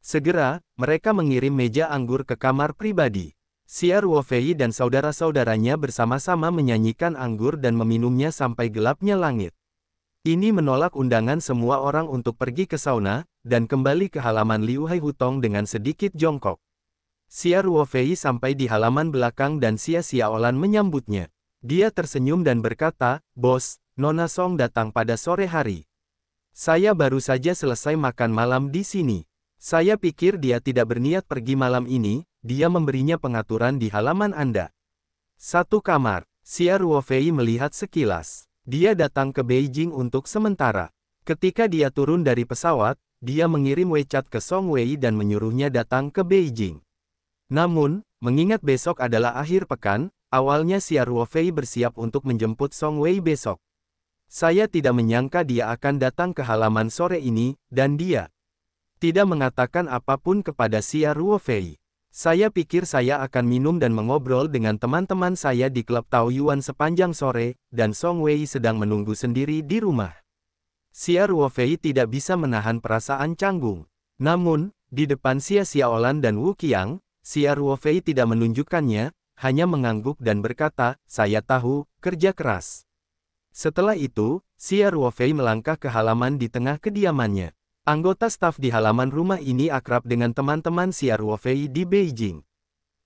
Segera, mereka mengirim meja anggur ke kamar pribadi. Xia Ruofei dan saudara-saudaranya bersama-sama menyanyikan anggur dan meminumnya sampai gelapnya langit. Ini menolak undangan semua orang untuk pergi ke sauna, dan kembali ke halaman Liu Hai Hutong dengan sedikit jongkok. Xia Ruofei sampai di halaman belakang dan Xia Xiaolan menyambutnya. Dia tersenyum dan berkata, "Bos, Nona Song datang pada sore hari. Saya baru saja selesai makan malam di sini. Saya pikir dia tidak berniat pergi malam ini, dia memberinya pengaturan di halaman Anda." Satu kamar, Xia Ruofei melihat sekilas. Dia datang ke Beijing untuk sementara. Ketika dia turun dari pesawat, dia mengirim WeChat ke Song Wei dan menyuruhnya datang ke Beijing. Namun, mengingat besok adalah akhir pekan, awalnya Xia Ruofei bersiap untuk menjemput Song Wei besok. Saya tidak menyangka dia akan datang ke halaman sore ini, dan dia tidak mengatakan apapun kepada Xia Ruofei. Saya pikir saya akan minum dan mengobrol dengan teman-teman saya di klub Taoyuan sepanjang sore, dan Song Wei sedang menunggu sendiri di rumah. Xia Ruofei tidak bisa menahan perasaan canggung. Namun, di depan Xia Xiaolan dan Wu Qiang, Xia Ruofei tidak menunjukkannya, hanya mengangguk dan berkata, "Saya tahu, kerja keras." Setelah itu, Xia Ruofei melangkah ke halaman di tengah kediamannya. Anggota staf di halaman rumah ini akrab dengan teman-teman Xia Ruofei di Beijing.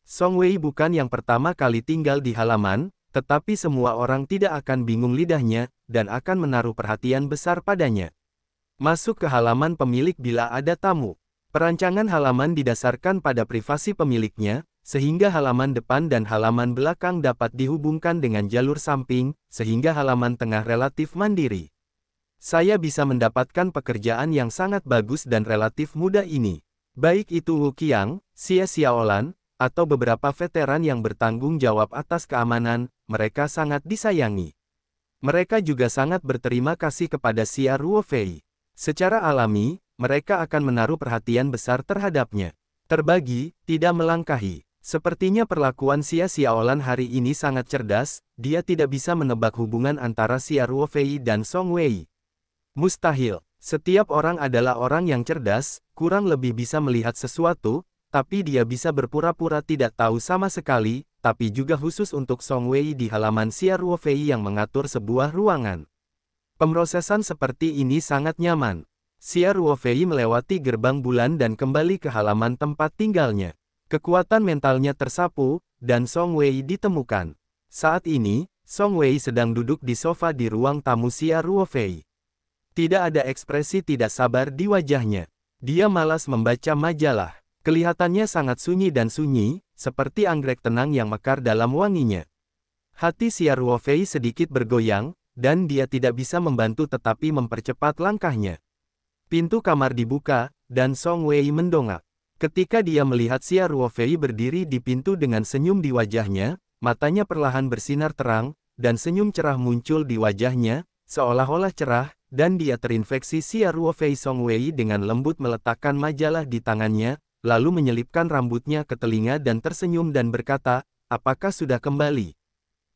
Song Wei bukan yang pertama kali tinggal di halaman, tetapi semua orang tidak akan bingung lidahnya, dan akan menaruh perhatian besar padanya. Masuk ke halaman pemilik bila ada tamu. Perancangan halaman didasarkan pada privasi pemiliknya, sehingga halaman depan dan halaman belakang dapat dihubungkan dengan jalur samping, sehingga halaman tengah relatif mandiri. Saya bisa mendapatkan pekerjaan yang sangat bagus dan relatif mudah ini. Baik itu Wu Qiang, Xia Xiaolan, atau beberapa veteran yang bertanggung jawab atas keamanan, mereka sangat disayangi. Mereka juga sangat berterima kasih kepada Xia Ruofei. Secara alami, mereka akan menaruh perhatian besar terhadapnya. Terbagi, tidak melangkahi. Sepertinya perlakuan Xia Xiaolan hari ini sangat cerdas, dia tidak bisa menebak hubungan antara Xia Ruofei dan Song Wei. Mustahil, setiap orang adalah orang yang cerdas, kurang lebih bisa melihat sesuatu, tapi dia bisa berpura-pura tidak tahu sama sekali, tapi juga khusus untuk Song Wei di halaman Xia Ruofei yang mengatur sebuah ruangan. Pemrosesan seperti ini sangat nyaman. Xia Ruofei melewati gerbang bulan dan kembali ke halaman tempat tinggalnya. Kekuatan mentalnya tersapu, dan Song Wei ditemukan. Saat ini, Song Wei sedang duduk di sofa di ruang tamu Xia Ruofei. Tidak ada ekspresi tidak sabar di wajahnya. Dia malas membaca majalah. Kelihatannya sangat sunyi dan sunyi, seperti anggrek tenang yang mekar dalam wanginya. Hati Xia Ruofei sedikit bergoyang, dan dia tidak bisa membantu tetapi mempercepat langkahnya. Pintu kamar dibuka, dan Song Wei mendongak. Ketika dia melihat Xia Ruofei berdiri di pintu dengan senyum di wajahnya, matanya perlahan bersinar terang, dan senyum cerah muncul di wajahnya, seolah-olah cerah, dan dia terinfeksi. Xia Ruofei Song Wei dengan lembut meletakkan majalah di tangannya, lalu menyelipkan rambutnya ke telinga dan tersenyum dan berkata, "Apakah sudah kembali?"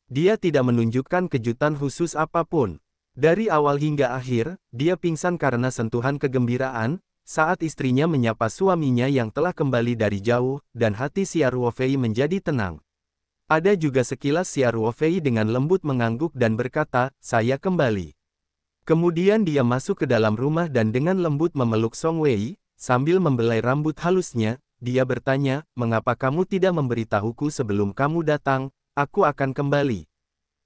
Dia tidak menunjukkan kejutan khusus apapun. Dari awal hingga akhir, dia pingsan karena sentuhan kegembiraan, saat istrinya menyapa suaminya yang telah kembali dari jauh, dan hati Xia Ruofei menjadi tenang. Ada juga sekilas Xia Ruofei dengan lembut mengangguk dan berkata, "Saya kembali." Kemudian dia masuk ke dalam rumah dan dengan lembut memeluk Song Wei, sambil membelai rambut halusnya, dia bertanya, "Mengapa kamu tidak memberitahuku sebelum kamu datang? Aku akan kembali."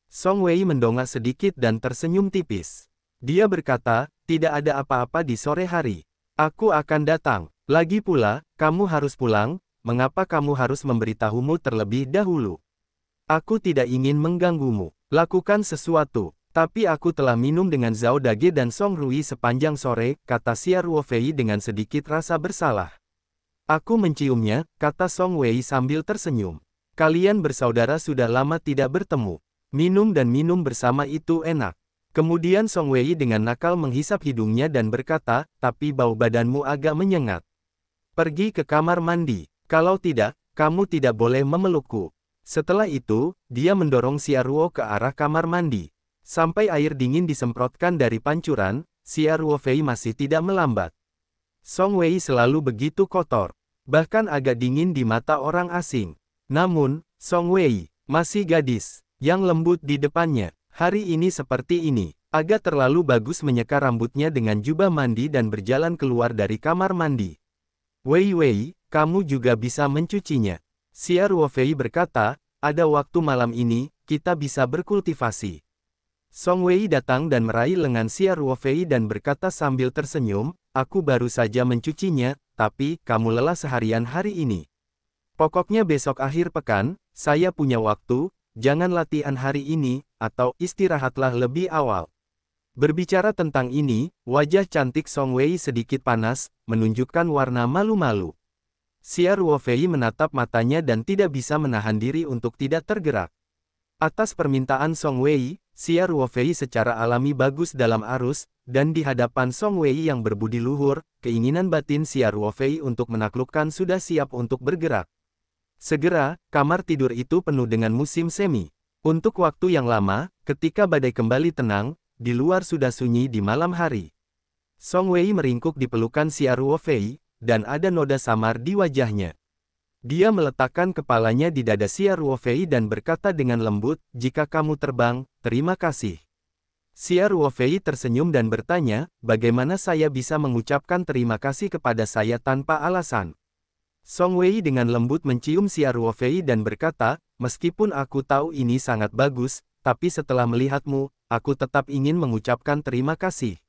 Song Wei mendongak sedikit dan tersenyum tipis. Dia berkata, "Tidak ada apa-apa di sore hari. Aku akan datang. Lagi pula, kamu harus pulang, mengapa kamu harus memberitahumu terlebih dahulu? Aku tidak ingin mengganggumu. Lakukan sesuatu." "Tapi aku telah minum dengan Zhao Dage dan Song Rui sepanjang sore," kata Xia Ruofei dengan sedikit rasa bersalah. "Aku menciumnya," kata Song Wei sambil tersenyum. "Kalian bersaudara sudah lama tidak bertemu. Minum dan minum bersama itu enak." Kemudian Song Wei dengan nakal menghisap hidungnya dan berkata, "Tapi bau badanmu agak menyengat. Pergi ke kamar mandi. Kalau tidak, kamu tidak boleh memelukku." Setelah itu, dia mendorong Xia Ruo ke arah kamar mandi. Sampai air dingin disemprotkan dari pancuran, Xia Ruofei masih tidak melambat. Song Wei selalu begitu kotor, bahkan agak dingin di mata orang asing. Namun, Song Wei masih gadis, yang lembut di depannya. Hari ini seperti ini, agak terlalu bagus menyeka rambutnya dengan jubah mandi dan berjalan keluar dari kamar mandi. "Wei, kamu juga bisa mencucinya." Xia Ruofei berkata, "Ada waktu malam ini, kita bisa berkultivasi." Song Wei datang dan meraih lengan Xia Ruofei dan berkata sambil tersenyum, "Aku baru saja mencucinya, tapi kamu lelah seharian hari ini. Pokoknya besok akhir pekan, saya punya waktu, jangan latihan hari ini, atau istirahatlah lebih awal." Berbicara tentang ini, wajah cantik Song Wei sedikit panas, menunjukkan warna malu-malu. Xia Ruofei menatap matanya dan tidak bisa menahan diri untuk tidak tergerak. Atas permintaan Song Wei, Xia Ruofei secara alami bagus dalam arus, dan di hadapan Song Wei yang berbudi luhur, keinginan batin Xia Ruofei untuk menaklukkan sudah siap untuk bergerak. Segera, kamar tidur itu penuh dengan musim semi. Untuk waktu yang lama, ketika badai kembali tenang, di luar sudah sunyi di malam hari. Song Wei meringkuk di pelukan Xia Ruofei, dan ada noda samar di wajahnya. Dia meletakkan kepalanya di dada Xia Ruofei dan berkata dengan lembut, "Jika kamu terbang, terima kasih." Xia Ruofei tersenyum dan bertanya, "Bagaimana saya bisa mengucapkan terima kasih kepada saya tanpa alasan?" Song Wei dengan lembut mencium Xia Ruofei dan berkata, "Meskipun aku tahu ini sangat bagus, tapi setelah melihatmu, aku tetap ingin mengucapkan terima kasih.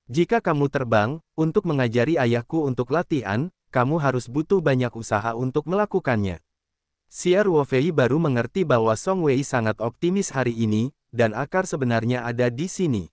Jika kamu terbang, untuk mengajari ayahku untuk latihan, kamu harus butuh banyak usaha untuk melakukannya." Xia Ruofei baru mengerti bahwa Song Wei sangat optimis hari ini, dan akar sebenarnya ada di sini.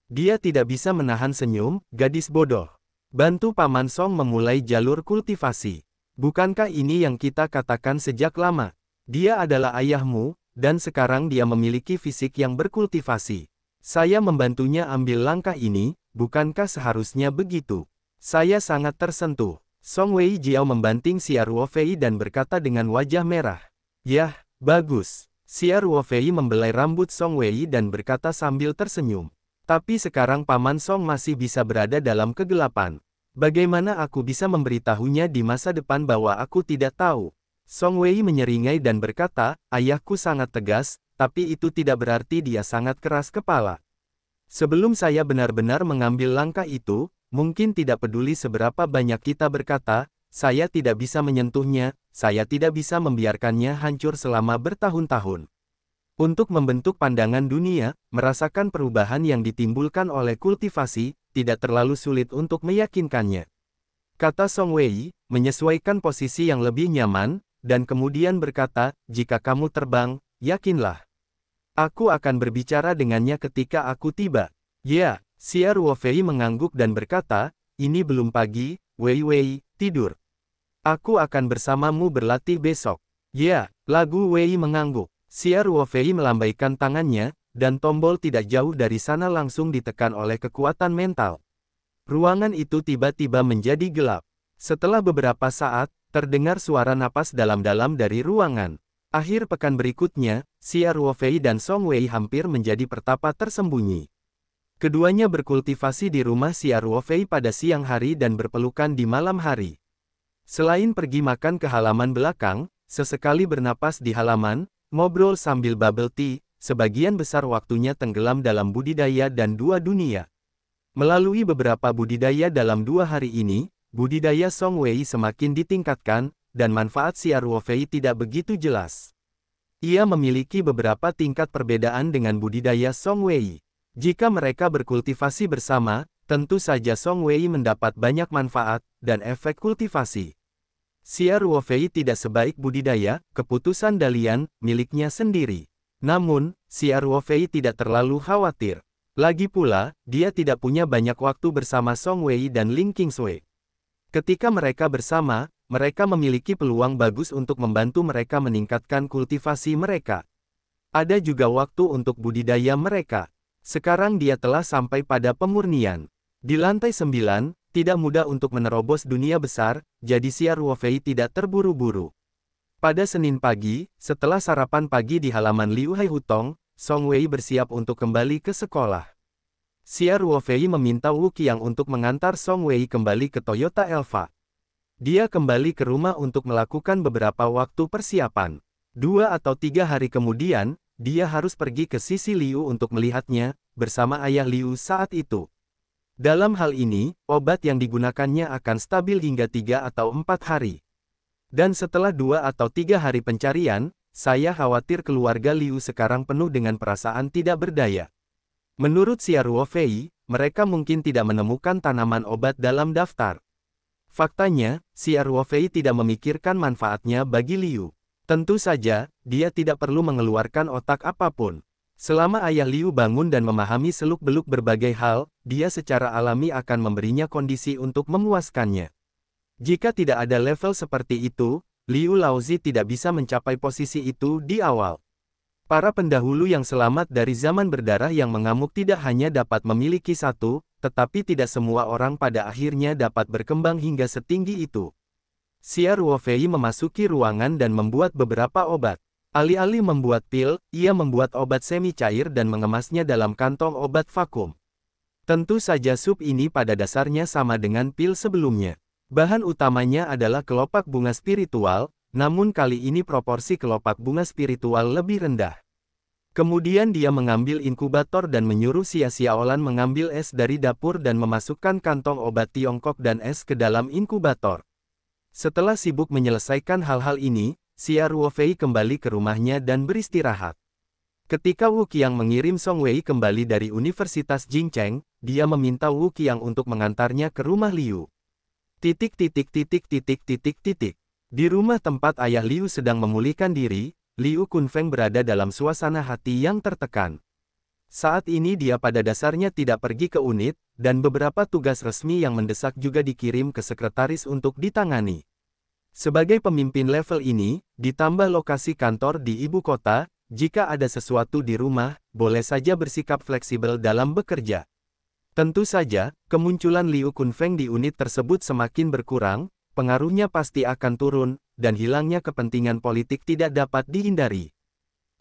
Dia tidak bisa menahan senyum, "Gadis bodoh. Bantu Paman Song memulai jalur kultivasi. Bukankah ini yang kita katakan sejak lama? Dia adalah ayahmu, dan sekarang dia memiliki fisik yang berkultivasi. Saya membantunya ambil langkah ini, bukankah seharusnya begitu? Saya sangat tersentuh." Song Wei Jiao membanting Xia Ruofei dan berkata dengan wajah merah, "Yah, bagus." Xia Ruofei membelai rambut Song Wei dan berkata sambil tersenyum, "Tapi sekarang Paman Song masih bisa berada dalam kegelapan. Bagaimana aku bisa memberitahunya di masa depan bahwa aku tidak tahu?" Song Wei menyeringai dan berkata, "Ayahku sangat tegas, tapi itu tidak berarti dia sangat keras kepala. Sebelum saya benar-benar mengambil langkah itu, mungkin tidak peduli seberapa banyak kita berkata, saya tidak bisa menyentuhnya, saya tidak bisa membiarkannya hancur selama bertahun-tahun. Untuk membentuk pandangan dunia, merasakan perubahan yang ditimbulkan oleh kultivasi, tidak terlalu sulit untuk meyakinkannya." Kata Song Wei, menyesuaikan posisi yang lebih nyaman, dan kemudian berkata, "Jika kamu terbang, yakinlah. Aku akan berbicara dengannya ketika aku tiba." "Ya." Xia Ruofei mengangguk dan berkata, "Ini belum pagi, Wei, tidur. Aku akan bersamamu berlatih besok." "Ya." Lagu Wei mengangguk. Xia Ruofei melambaikan tangannya, dan tombol tidak jauh dari sana langsung ditekan oleh kekuatan mental. Ruangan itu tiba-tiba menjadi gelap. Setelah beberapa saat, terdengar suara napas dalam-dalam dari ruangan. Akhir pekan berikutnya, Xia Ruofei dan Song Wei hampir menjadi pertapa tersembunyi. Keduanya berkultivasi di rumah Xia Ruofei pada siang hari dan berpelukan di malam hari. Selain pergi makan ke halaman belakang, sesekali bernapas di halaman, ngobrol sambil bubble tea, sebagian besar waktunya tenggelam dalam budidaya dan dua dunia. Melalui beberapa budidaya dalam 2 hari ini, budidaya Song Wei semakin ditingkatkan, dan manfaat Xia Ruofei tidak begitu jelas. Ia memiliki beberapa tingkat perbedaan dengan budidaya Song Wei. Jika mereka berkultivasi bersama, tentu saja Song Wei mendapat banyak manfaat, dan efek kultivasi. Xia Ruofei tidak sebaik budidaya, keputusan Dalian, miliknya sendiri. Namun, Xia Ruofei tidak terlalu khawatir. Lagi pula, dia tidak punya banyak waktu bersama Song Wei dan Ling Qingsui. Ketika mereka bersama, mereka memiliki peluang bagus untuk membantu mereka meningkatkan kultivasi mereka. Ada juga waktu untuk budidaya mereka. Sekarang dia telah sampai pada pemurnian. Di lantai 9, tidak mudah untuk menerobos dunia besar, jadi Xia Ruofei tidak terburu-buru. Pada Senin pagi, setelah sarapan pagi di halaman Liu Hai Hutong, Song Wei bersiap untuk kembali ke sekolah. Xia Ruofei meminta Wu Qiang untuk mengantar Song Wei kembali ke Toyota Elva. Dia kembali ke rumah untuk melakukan beberapa waktu persiapan. 2 atau 3 hari kemudian, dia harus pergi ke sisi Liu untuk melihatnya, bersama ayah Liu saat itu. Dalam hal ini, obat yang digunakannya akan stabil hingga 3 atau 4 hari. Dan setelah 2 atau 3 hari pencarian, saya khawatir keluarga Liu sekarang penuh dengan perasaan tidak berdaya. Menurut Xia Ruofei, mereka mungkin tidak menemukan tanaman obat dalam daftar. Faktanya, Xia Ruofei tidak memikirkan manfaatnya bagi Liu. Tentu saja, dia tidak perlu mengeluarkan otak apapun. Selama ayah Liu bangun dan memahami seluk-beluk berbagai hal, dia secara alami akan memberinya kondisi untuk memuaskannya. Jika tidak ada level seperti itu, Liu Laozi tidak bisa mencapai posisi itu di awal. Para pendahulu yang selamat dari zaman berdarah yang mengamuk tidak hanya dapat memiliki satu, tetapi tidak semua orang pada akhirnya dapat berkembang hingga setinggi itu. Xia Ruofei memasuki ruangan dan membuat beberapa obat. Alih-alih membuat pil, ia membuat obat semi cair dan mengemasnya dalam kantong obat vakum. Tentu saja sup ini pada dasarnya sama dengan pil sebelumnya. Bahan utamanya adalah kelopak bunga spiritual, namun kali ini proporsi kelopak bunga spiritual lebih rendah. Kemudian dia mengambil inkubator dan menyuruh Xia Xiaolan mengambil es dari dapur dan memasukkan kantong obat Tiongkok dan es ke dalam inkubator. Setelah sibuk menyelesaikan hal-hal ini, Xia Ruofei kembali ke rumahnya dan beristirahat. Ketika Wu Qiang mengirim Song Wei kembali dari Universitas Jingcheng, dia meminta Wu Qiang untuk mengantarnya ke rumah Liu. Di rumah tempat ayah Liu sedang memulihkan diri, Liu Kunfeng berada dalam suasana hati yang tertekan. Saat ini dia pada dasarnya tidak pergi ke unit, dan beberapa tugas resmi yang mendesak juga dikirim ke sekretaris untuk ditangani. Sebagai pemimpin level ini, ditambah lokasi kantor di ibu kota, jika ada sesuatu di rumah, boleh saja bersikap fleksibel dalam bekerja. Tentu saja, kemunculan Liu Kunfeng di unit tersebut semakin berkurang, pengaruhnya pasti akan turun, dan hilangnya kepentingan politik tidak dapat dihindari.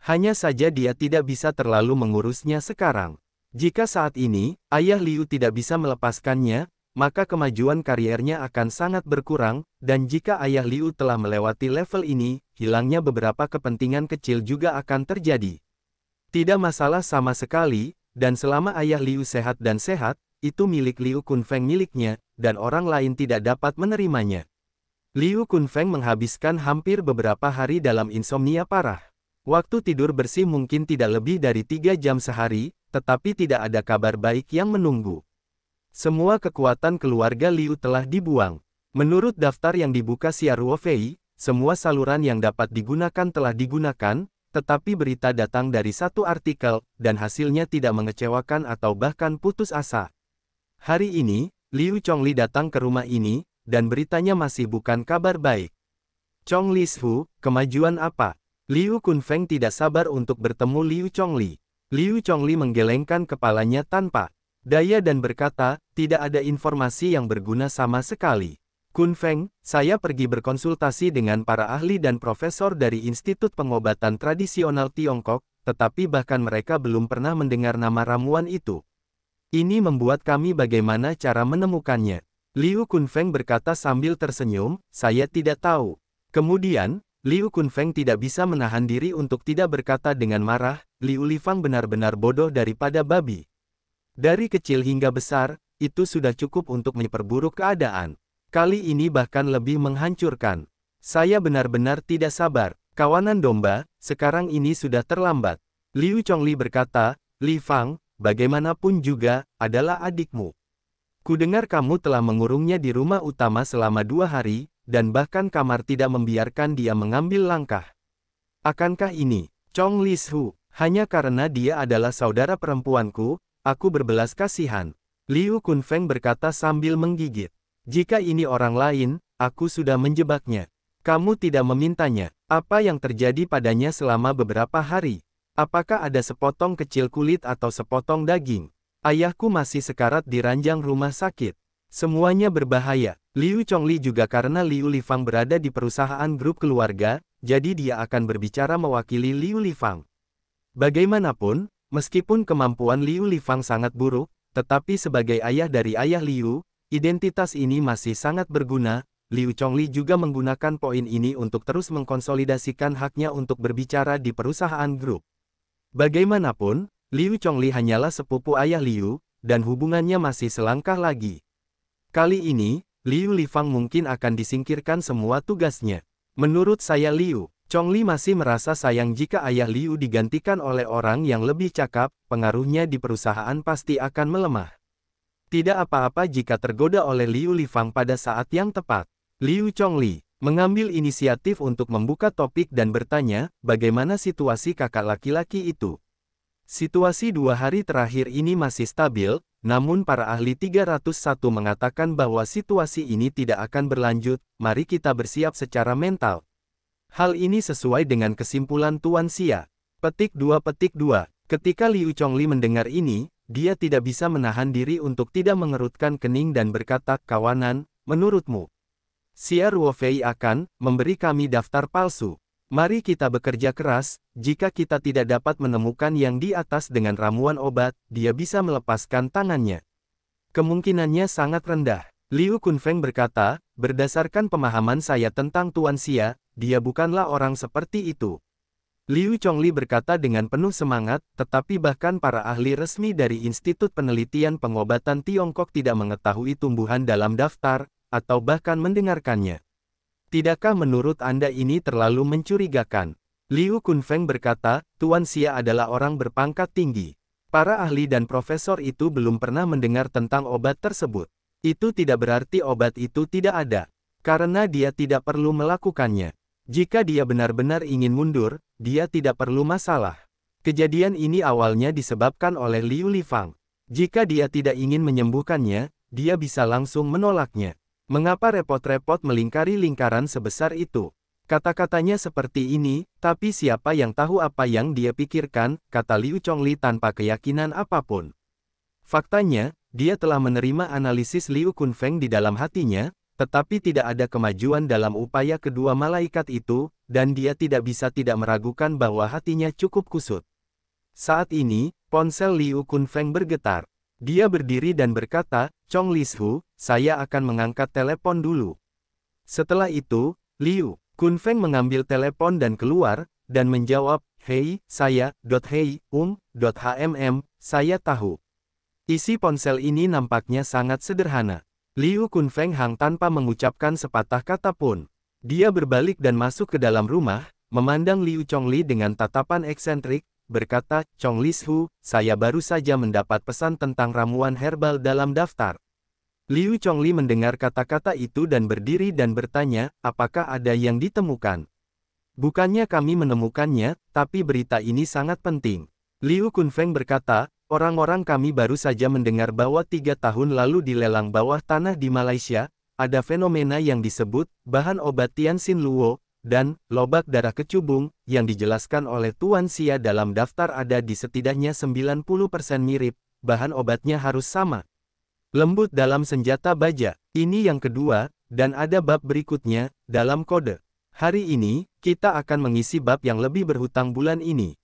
Hanya saja dia tidak bisa terlalu mengurusnya sekarang. Jika saat ini, ayah Liu tidak bisa melepaskannya, maka kemajuan kariernya akan sangat berkurang, dan jika ayah Liu telah melewati level ini, hilangnya beberapa kepentingan kecil juga akan terjadi. Tidak masalah sama sekali, dan selama ayah Liu sehat dan sehat, itu milik Liu Kunfeng miliknya, dan orang lain tidak dapat menerimanya. Liu Kunfeng menghabiskan hampir beberapa hari dalam insomnia parah. Waktu tidur bersih mungkin tidak lebih dari 3 jam sehari, tetapi tidak ada kabar baik yang menunggu. Semua kekuatan keluarga Liu telah dibuang. Menurut daftar yang dibuka Xia Ruofei, semua saluran yang dapat digunakan telah digunakan, tetapi berita datang dari satu artikel, dan hasilnya tidak mengecewakan atau bahkan putus asa. Hari ini, Liu Chongli datang ke rumah ini, dan beritanya masih bukan kabar baik. Chongli Shu, kemajuan apa? Liu Kunfeng tidak sabar untuk bertemu Liu Chongli. Liu Chongli menggelengkan kepalanya tanpa daya dan berkata, tidak ada informasi yang berguna sama sekali. Kun Feng, saya pergi berkonsultasi dengan para ahli dan profesor dari Institut Pengobatan Tradisional Tiongkok, tetapi bahkan mereka belum pernah mendengar nama ramuan itu. Ini membuat kami bagaimana cara menemukannya. Liu Kunfeng berkata sambil tersenyum, saya tidak tahu. Kemudian, Liu Kunfeng tidak bisa menahan diri untuk tidak berkata dengan marah, Liu Lifang benar-benar bodoh daripada babi. Dari kecil hingga besar, itu sudah cukup untuk memperburuk keadaan. Kali ini bahkan lebih menghancurkan. Saya benar-benar tidak sabar. Kawanan domba, sekarang ini sudah terlambat. Liu Chongli berkata, Li Fang, bagaimanapun juga, adalah adikmu. Kudengar kamu telah mengurungnya di rumah utama selama 2 hari, dan bahkan kamar tidak membiarkan dia mengambil langkah. Akankah ini, Chong Lishu, hanya karena dia adalah saudara perempuanku, aku berbelas kasihan. Liu Kunfeng berkata sambil menggigit. Jika ini orang lain, aku sudah menjebaknya. Kamu tidak memintanya. Apa yang terjadi padanya selama beberapa hari? Apakah ada sepotong kecil kulit atau sepotong daging? Ayahku masih sekarat di ranjang rumah sakit. Semuanya berbahaya. Liu Chongli juga karena Liu Lifang berada di perusahaan grup keluarga, jadi dia akan berbicara mewakili Liu Lifang. Bagaimanapun, meskipun kemampuan Liu Lifang sangat buruk, tetapi sebagai ayah dari ayah Liu, identitas ini masih sangat berguna. Liu Chongli juga menggunakan poin ini untuk terus mengkonsolidasikan haknya untuk berbicara di perusahaan grup. Bagaimanapun, Liu Chongli hanyalah sepupu ayah Liu, dan hubungannya masih selangkah lagi. Kali ini, Liu Lifang mungkin akan disingkirkan semua tugasnya. Menurut saya Liu Chongli masih merasa sayang jika ayah Liu digantikan oleh orang yang lebih cakap, pengaruhnya di perusahaan pasti akan melemah. Tidak apa-apa jika tergoda oleh Liu Lifang pada saat yang tepat. Liu Chongli mengambil inisiatif untuk membuka topik dan bertanya, bagaimana situasi kakak laki-laki itu? Situasi 2 hari terakhir ini masih stabil, namun para ahli 301 mengatakan bahwa situasi ini tidak akan berlanjut, mari kita bersiap secara mental. Hal ini sesuai dengan kesimpulan Tuan Xia. Petik 2. Ketika Liu Chongli mendengar ini, dia tidak bisa menahan diri untuk tidak mengerutkan kening dan berkata, kawanan, menurutmu, Xia Ruofei akan memberi kami daftar palsu. Mari kita bekerja keras, jika kita tidak dapat menemukan yang di atas dengan ramuan obat, dia bisa melepaskan tangannya. Kemungkinannya sangat rendah. Liu Kunfeng berkata, berdasarkan pemahaman saya tentang Tuan Xia, dia bukanlah orang seperti itu. Liu Chongli berkata dengan penuh semangat, tetapi bahkan para ahli resmi dari Institut Penelitian Pengobatan Tiongkok tidak mengetahui tumbuhan dalam daftar, atau bahkan mendengarkannya. Tidakkah menurut Anda ini terlalu mencurigakan? Liu Kunfeng berkata, Tuan Xia adalah orang berpangkat tinggi. Para ahli dan profesor itu belum pernah mendengar tentang obat tersebut. Itu tidak berarti obat itu tidak ada. Karena dia tidak perlu melakukannya. Jika dia benar-benar ingin mundur, dia tidak perlu masalah. Kejadian ini awalnya disebabkan oleh Liu Lifang. Jika dia tidak ingin menyembuhkannya, dia bisa langsung menolaknya. Mengapa repot-repot melingkari lingkaran sebesar itu? Kata-katanya seperti ini, tapi siapa yang tahu apa yang dia pikirkan, kata Liu Chongli tanpa keyakinan apapun. Faktanya, dia telah menerima analisis Liu Kunfeng di dalam hatinya, tetapi tidak ada kemajuan dalam upaya kedua malaikat itu, dan dia tidak bisa tidak meragukan bahwa hatinya cukup kusut. Saat ini, ponsel Liu Kunfeng bergetar. Dia berdiri dan berkata, Chong Lishu, saya akan mengangkat telepon dulu. Setelah itu, Liu Kunfeng mengambil telepon dan keluar, dan menjawab, Hei, saya, saya tahu. Isi ponsel ini nampaknya sangat sederhana. Liu Kunfeng hang tanpa mengucapkan sepatah kata pun. Dia berbalik dan masuk ke dalam rumah, memandang Liu Chongli dengan tatapan eksentrik, berkata, Chong Lishu, saya baru saja mendapat pesan tentang ramuan herbal dalam daftar. Liu Chongli mendengar kata-kata itu dan berdiri dan bertanya, apakah ada yang ditemukan? Bukannya kami menemukannya, tapi berita ini sangat penting. Liu Kunfeng berkata, orang-orang kami baru saja mendengar bahwa 3 tahun lalu di lelang bawah tanah di Malaysia, ada fenomena yang disebut, bahan obat Tianxin Luo, dan, lobak darah kecubung, yang dijelaskan oleh Tuan Xia dalam daftar ada di setidaknya 90% mirip, bahan obatnya harus sama. Lembut dalam senjata baja. Ini yang kedua, dan ada bab berikutnya, dalam kode. Hari ini, kita akan mengisi bab yang lebih berhutang bulan ini.